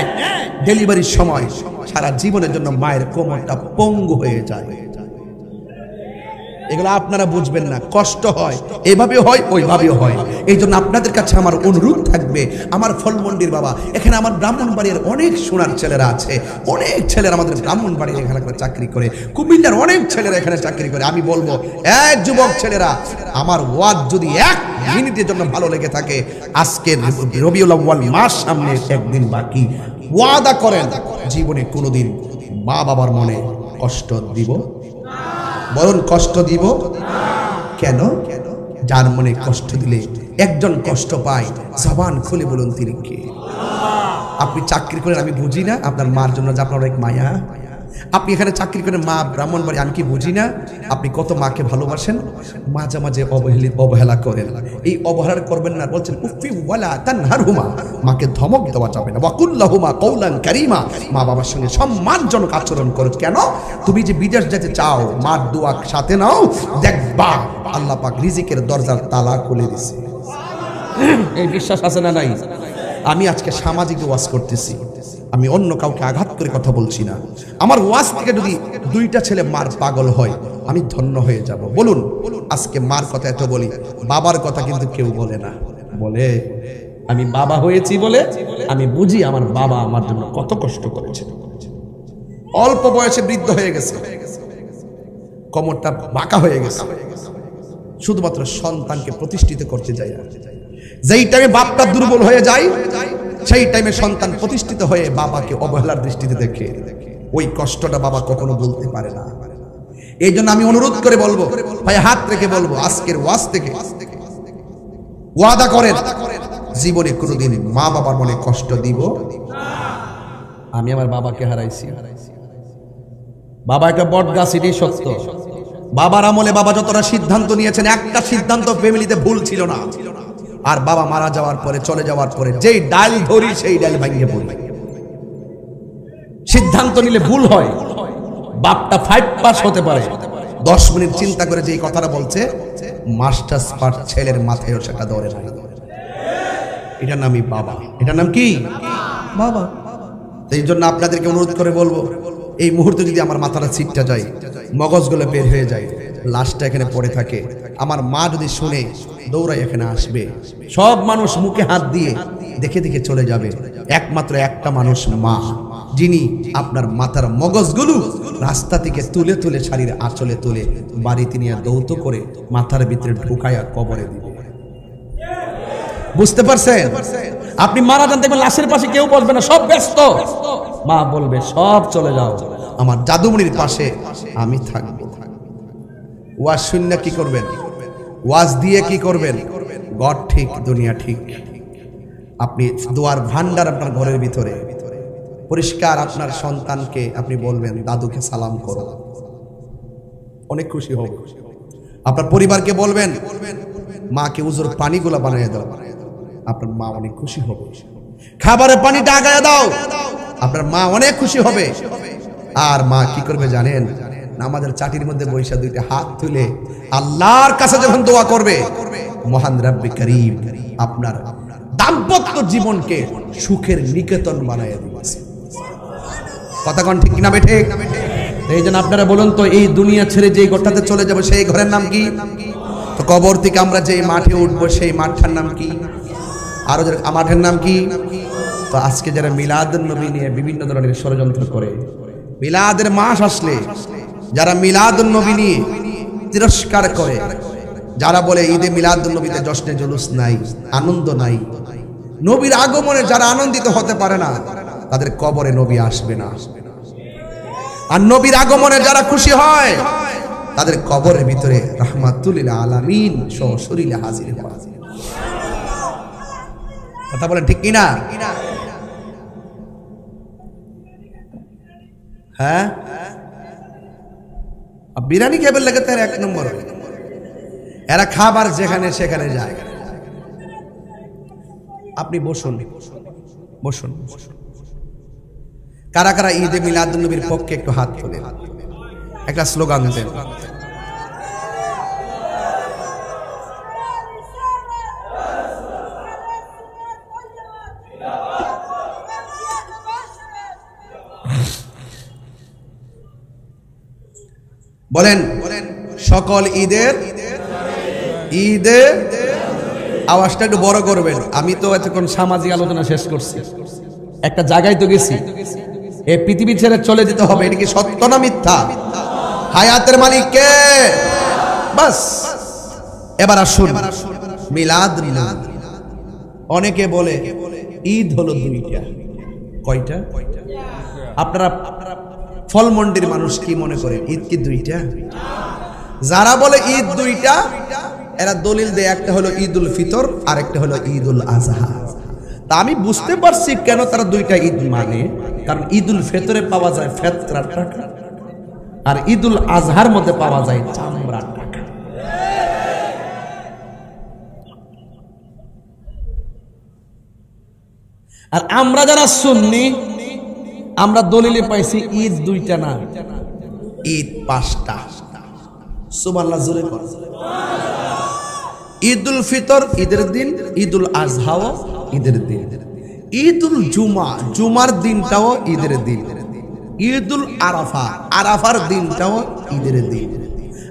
ডেলিভারির সময় সারা জীবনের জন্য মায়ের কোমরটা পঙ্গু হয়ে যায়। এগুলো আপনারা বুঝবেন না, কষ্ট হয়, এভাবে হয় ওইভাবেও হয়। এই জন্য আপনাদের কাছে আমার অনুরোধ থাকবে, আমার ফলমন্ডির বাবা, এখানে আমার ব্রাহ্মণবাড়ির অনেক সোনার ছেলেরা আছে, অনেক ছেলেরা আমাদের ব্রাহ্মণবাড়ির এখানে চাকরি করে, কুমিল্লার অনেক ছেলেরা এখানে চাকরি করে। আমি বলবো এক যুবক ছেলেরা, আমার ওয়াজ যদি 1 মিনিটের জন্য ভালো লেগে থাকে, আজকে রবিউল আউয়াল মাস সামনে একদিন বাকি, ওয়াদা করেন জীবনে কোনোদিন মা বাবার মনে কষ্ট দিব, বরং কষ্ট দিব। কেন? যার মনে কষ্ট দিলে একজন কষ্ট পায়, জবান খুলে বলুন তিনি কে? আপনি চাকরি করেন, আমি বুঝি না আপনার মার জন্য যে আপনার অনেক মায়া। আপনি এখানে চাকরি করেন, মা ব্রাহ্মণবাড়ি, আমি কি বুঝি না আপনি কত মাকে ভালোবাসেন? মাঝে মাঝে অবহেলা করেন। এই অবহেলা করবেন না, বলছেন উফি ওয়ালা তানহারহুমা, মাকে ধমক দেওয়া যাবে না। ওয়াকুল লাহুমা কওলান কারীমা, মা বাবার সঙ্গে সম্মানজনক আচরণ করো। কেন? তুমি যে বিদেশ যেতে চাও, মার দোয়া সাথে নাও, দেখবা আল্লাহ পাক রিজিকের দরজার তালা খুলে দিছে। এই বিশ্বাস আছে না নাই? আমি আজকে সামাজিক ওয়াজ করতেছি, আমি অন্য কাউকে আঘাত করে কথা বলছি না। আমার ওয়াজ থেকে যদি 2টা ছেলে মার পাগল হয়, আমি ধন্য হয়ে যাব। বলুন, আজকে মার কথা এত বলি, বাবার কথা কিন্তু কেউ বলে না। বলে আমি বাবা হয়েছি বলে আমি বুঝি আমার বাবা আমার জন্য কত কষ্ট করেছে। অল্প বয়সে বৃদ্ধ হয়ে গেছে, কোমরটা বাঁকা হয়ে গেছে, শুধুমাত্র সন্তানকে প্রতিষ্ঠিত করতে যায়। যেই টাইমে বাপটা দুর্বল হয়ে যায়, সেই টাইমে সন্তান প্রতিষ্ঠিত হয়ে বাবাকে অবহেলার দৃষ্টিতে দেখে, ওই কষ্টটা বাবা কখনো বলতে পারে না। এই জন্য আমি অনুরোধ করে বলবো, ভাই হাত রেখে বলবো, আজকের ওয়াজ থেকে ওয়াদা করেন জীবনে কোনোদিন মা বাবার মনে কষ্ট দিব। আমি আমার বাবাকে হারাইছি। বাবা একটা বট গাছ, এটাই সত্য। বাবার আমলে বাবা যতটা সিদ্ধান্ত নিয়েছেন, একটা সিদ্ধান্ত ফ্যামিলিতে ভুল ছিল না। আর বাবা মারা যাওয়ার পরে, চলে যাওয়ার পরে যেই ডাল ধরি সেই ডাল ভাঙিয়ে পড়ি। সিদ্ধান্ত নিলে ভুল হয়, বাপটা 5 পাস হতে পারে, 10 মিনিট চিন্তা করে যে কথাটা বলছে, মাস্টার্স পাস ছেলের মাথায়ও সেটা ধরে না। এটার নামই বাবা। এটার নাম কি? বাবা। এই জন্য আপনাদেরকে অনুরোধ করে বলবো, এই মুহূর্তে যদি আমার মাথাটা ছিটটা যায়, মগজগুলো বের হয়ে যায়, লাশটা এখানে পড়ে থাকে, আমার মা যদি শুনে দৌড়াই এখানে আসবে, সব মানুষ মুখে হাত দিয়ে দেখে দেখে চলে যাবে। একমাত্র একটা মানুষ মা, যিনি আপনার মাথার মগজগুলো রাস্তা থেকে তুলে তুলে শাড়ির আঁচলে তুলে বাড়িতে নিয়ে দৌত করে মাথার ভিতরে ঢুকায়া কবরে দিবে। বুঝতে পারছেন? আপনি মারা যান, দেখবেন লাশের পাশে কেউ বসবে না, সব ব্যস্ত। মা বলবে সব চলে যাও, আমার জাদুমণির পাশে আমি থাকবো। ওয়াজ শূন্য কি করবেন? ওয়াজ দিয়ে কি করবেন? গড ঠিক, দুনিয়া ঠিক। আপনি দোয়ার ভান্ডার আপনার ঘরের ভিতরে পরিষ্কার। আপনার সন্তানকে আপনি বলবেন দাদুকে সালাম করো, অনেক খুশি হব। আপনার পরিবারকে বলবেন মাকে উজুর পানিগুলো বানিয়ে দাও, আপনার মা অনেক খুশি হবে। খাবারের পানিটা আগায় দাও, আপনার মা অনেক খুশি হবে। আর মা কি করবে জানেন? আমাদের চাটির মধ্যে বৈশা 2টা হাত তুলে আল্লাহর কাছে যখন দোয়া করবে, মহান রব্বে করিম আপনার দাম্পত্য জীবনকে সুখের নিকেতন বানায় দিবে। কথা কোন ঠিক কিনা বেঠে? এই জন্য আপনারা বলুন তো, এই দুনিয়া ছেড়ে যে ঘরটাতে চলে যাবে সেই ঘরের নাম কি? তো কবর থেকে আমরা যে মাঠে উঠবো সেই মাঠটার নাম কি? আরো মাঠের নাম কি? তো আজকে যারা মিলাদুন নবী নিয়ে বিভিন্ন ধরনের ষড়যন্ত্র করে, মিলাদের মাস আসলে যারা মিলাদুন নবী নিয়ে তিরস্কার করে, যারা বলে ঈদে মিলাদুন নবীতে জশ্নে জুলুস নাই, আনন্দ নাই, নবীর আগমনে যারা আনন্দিত হতে পারে না, তাদের কবরে নবী আসবে না। আর নবীর আগমনে যারা খুশি হয়, তাদের কবরের ভিতরে রাহমাতুল লিল আলামিন সশরীরে হাজির হয়। কথা বলেন ঠিক কিনা? হ্যাঁ, বিরিয়ানি খেয়ে লাগে তার 1 নম্বর। এরা খাবার যেখানে সেখানে যায়। আপনি বসুন বসুন। কারা কারা ঈদে মিলাদুন নবীর পক্ষে একটু হাত তোলেন, একটা স্লোগান দেন। বলেন সকল ঈদের ঈদে আওয়াজটা একটু বড় করবেন। আমি তো এতক্ষণ সামাজিক আলোচনা শেষ করছি, একটা জায়গায় তো গেছি। এই পৃথিবী ছেড়ে চলে যেতে হবে, এটা কি সত্য না মিথ্যা? হায়াতের মালিক কে? বাস এবার আসুন মিলাদ। অনেকে বলে ঈদ হলো 2টা। কয়টা? আপনারা ফলমন্ডির মানুষ কি মনে করে ঈদ কি 2টা? যারা বলে ঈদ 2টা, এরা দলিল দেয় একটা হলো ঈদুল ফিতর আর একটা হলো ঈদুল আজহা। তা আমি বুঝতে পারছি কেন তারা 2টা ঈদ মানে। কারণ ঈদুল ফিতরে পাওয়া যায় ফেতরার টাকা, আর ঈদুল আজহার মধ্যে পাওয়া যায় চামড়ার টাকা। আর আমরা যারা সুন্নি, আমরা দলিলে পাইছি ঈদ 2টা না, ঈদ 5টা। সুবহানাল্লাহ জোরে বল। ঈদুল ফিতর ঈদের দিন, ঈদুল আজহাও ঈদের দিন, ঈদুল জুমা জুমার দিনটাও ঈদের দিন, ঈদুল আরাফা আরাফার দিনটাও ঈদের দিন।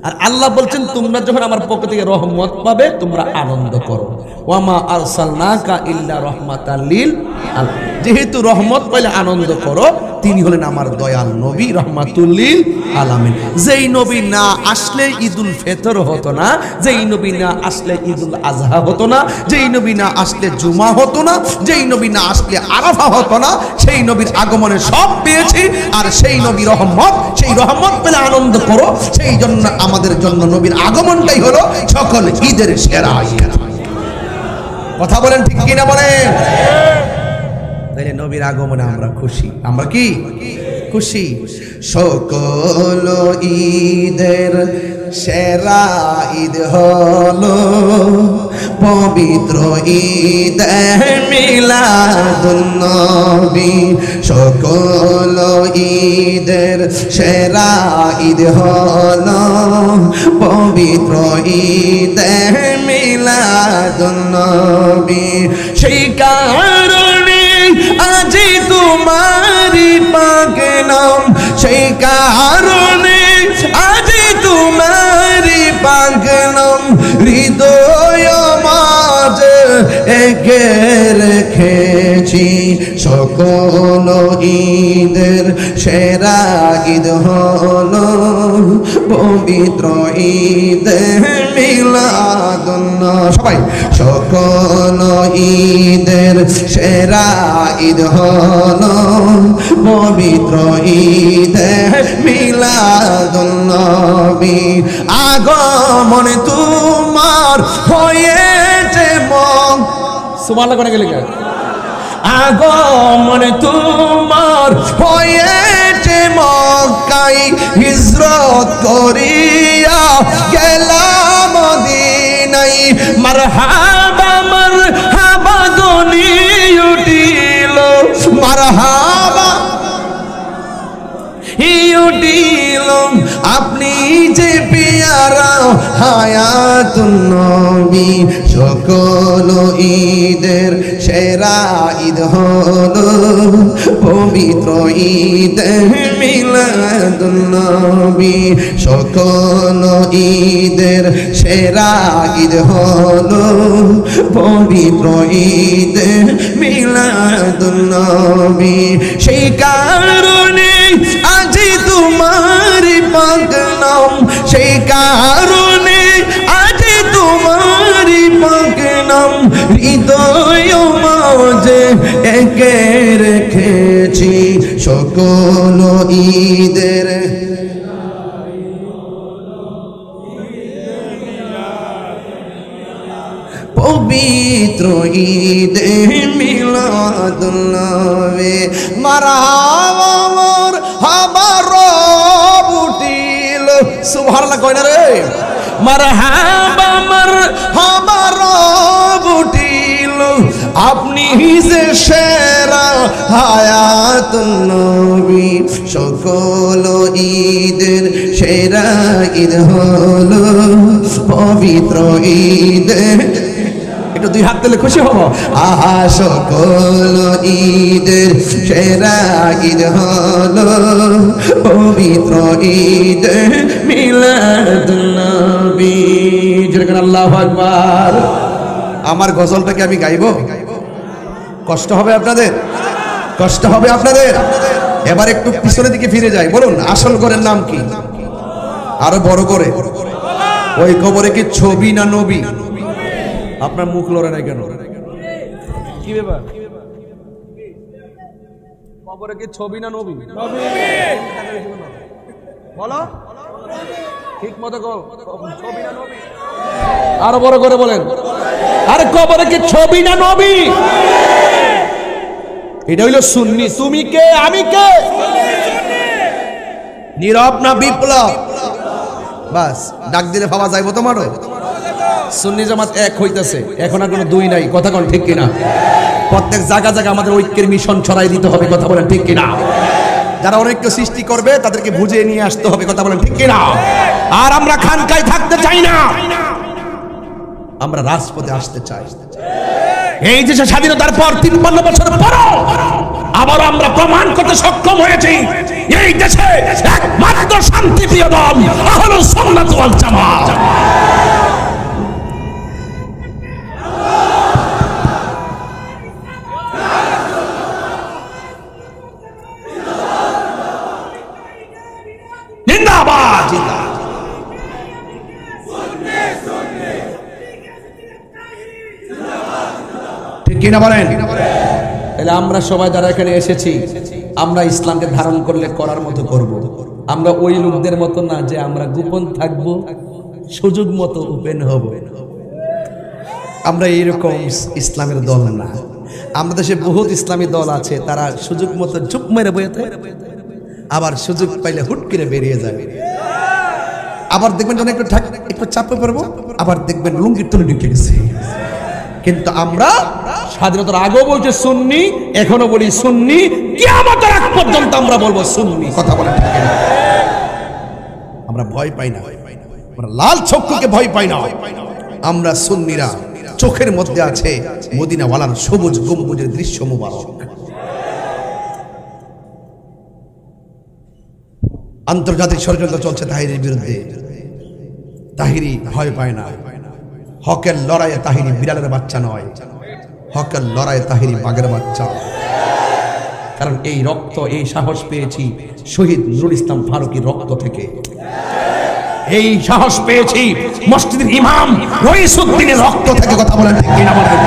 আর আল্লাহ বলছেন তোমরা যখন আমার পক্ষ থেকে রহমত পাবে তোমরা আনন্দ করো। ওয়ামা আরসালনাকা ইল্লা রাহমাতাল লিল আলামিন। যেহেতু রহমত পাইলে আনন্দ করো, তিনি হলেন আমার দয়াল নবী রহমাতুল লিল আলামিন। যেই নবী না আসলে ঈদুল ফিতর হতো না, যেই নবী না আসলে ঈদুল আজহা হতো না, যেই নবী না আসলে জুমা হতো না, যেই নবী না আসলে আরাফা হতো না, সেই নবীর আগমনে সব পেয়েছি। আর সেই নবী রহমত, সেই রহমত পেলে আনন্দ করো। সেই জন্য আমাদের জন্য নবীর আগমনটাই হলো সকল ঈদের সেরা ঈদ। কথা বলেন ঠিক কিনা বলেন? তাইলে নবীর আগমনে আমরা খুশি। আমরা কি খুশি? সকল ঈদের সেরা ঈদ হলো পবিত্র ঈদ মিলাদুন নবী। সকল ঈদের সেরা ঈদ হলো পবিত্র ঈদ মিলাদুন নবী। সেই কারণে আজি তোমারি পাক নাম, সেই কারণে আজি তোমারি পাক নাম হৃদয় মাঝে এঁকে রেখেছি। সকল ঈদের সেরা ঈদ হলো পবিত্র ঈদ মিলাদুন নবী। সবাই সকল ঈদের সেরা ঈদ হলো পবিত্র ঈদ মিলাদুন নবী। আগমন তোমার হয়েছে মন। সুবহানাল্লাহ করে গেলে কে? আগমন তোমার হয়েছে মক্কায়, হিজরত করিয়া গেলাম মদিনায়। মারহাবা মারহাবা ধ্বনি উঠিল, মারহাবা উঠিল। আপনি যে পেয়ারা হায়াতুন নবী। সকল ঈদের সেরা ঈদ হলো পবিত্র ঈদ মিলাদুন নবী। সকল ঈদের সেরা ঈদ হলো পবিত্র ঈদ মিলাদুন নবী। সেই কারণে আজি তোমারি পাক নাম, সেই কারণে আজি তোমারি পাক নাম হৃদয় মাঝে এঁকে রেখেছি। সকল ঈদের পবিত্র ঈদে মিলাদুন নবী। মারহাবা আমার বুটিল সুবহানাল্লাহ কয় না রে মারহাবা আমার বুটিল আপনি যে সেরা হায়াতুন নবী সকল ঈদের সেরা ঈদ হলো পবিত্র ঈদ একটু দুই হাত তুলে খুশি হব আহা সকল ঈদের সেরা ঈদ হলো পবিত্র ঈদ মিলাদুন নবী যেরকম আল্লাহু আকবার আমার গজলটাকে আমি গাইবো কষ্ট হবে আপনাদের কষ্ট হবে আপনাদের এবার একটু পিছনের দিকে ফিরে যাই বলুন আসল ঘরের নাম কি আরো বড় করে ওই কবরে কি ছবি না নবী আপনার মুখ লড়ে নাই কেন কি ব্যাপার কবরে কি ছবি না নবী বলো ঠিক মতো ছবি না নবী আরো বড় করে বলেন আরে কবরে কি ছবি না নবী এটা হইলো সুন্নি তুমি কে আমি কে নীরব না বিপ্লব বাস ডাক দিলে পাওয়া যাইবো তোমারও সুন্নি জামাত এক হইতেছে এখন আর কোনো দুই নাই কথা কোন ঠিক কিনা প্রত্যেক জায়গা জায়গা আমাদের ঐক্যের মিশন ছড়াই দিতে হবে কথা বলেন ঠিক কিনা যারা অনৈক্য সৃষ্টি করবে তাদেরকে বুঝিয়ে নিয়ে আসতে হবে কথা বলেন ঠিক কিনা আর আমরা খানকায় থাকতে চাই না আমরা রাজপথে আসতে চাই এই দেশের স্বাধীনতার পর 53 বছর পরও আবার আমরা প্রমাণ করতে সক্ষম হয়েছি এই দেশে একমাত্র শান্তিপ্রিয় দল আহলুস সুন্নাত ওয়াল জামাত জিন্দাবাদ জিন্দাবাদ ঠিক কিনা বলেন তাহলে আমরা সবাই যারা এখানে এসেছি আমরা ইসলামকে ধারণ করলে করার মতো করব আমরা ওই লোকদের মতো না যে আমরা গোপন থাকব সুযোগ মতো ওপেন হব আমরা এইরকম ইসলামের দল না আমাদের দেশে বহুত ইসলামী দল আছে তারা সুযোগ মতো চুপ মেরে বইতে আবার সুযোগ পাইলে হুট করে বেরিয়ে যাবে আবার দেখবেন যখন একটু চাপে পড়বো আবার দেখবেন লুঙ্গির তলে ঢুকে গেছে কিন্তু আমরা স্বাধীনতার আগেও বলছে সুন্নি এখনো বলি সুন্নি কিয়ামতের আগ পর্যন্ত আমরা বলবো সুন্নি কথা বলেন ঠিক না আমরা ভয় পাই না আমরা লাল চক্ষুকে ভয় পাই না আমরা সুন্নিরা চোখের মধ্যে আছে মদিনাওয়ালার সবুজ গম্বুজের দৃশ্য মুবারক আন্তর্জাতিক ষড়যন্ত্র চলছে তাহিরির বিরুদ্ধে তাহিরি ভয় পায় না হকের লড়াইয়ে তাহিরি বিড়ালের বাচ্চা নয় হকের লড়াইয়ে তাহিরি বাঘের বাচ্চা কারণ এই রক্ত এই সাহস পেয়েছি শহীদ নুরুল ইসলাম ফারুকীর রক্ত থেকে এই সাহস পেয়েছি মসজিদের ইমাম রইসউদ্দিনের রক্ত থেকে কথা বলেন ঠিক কিনা বলেন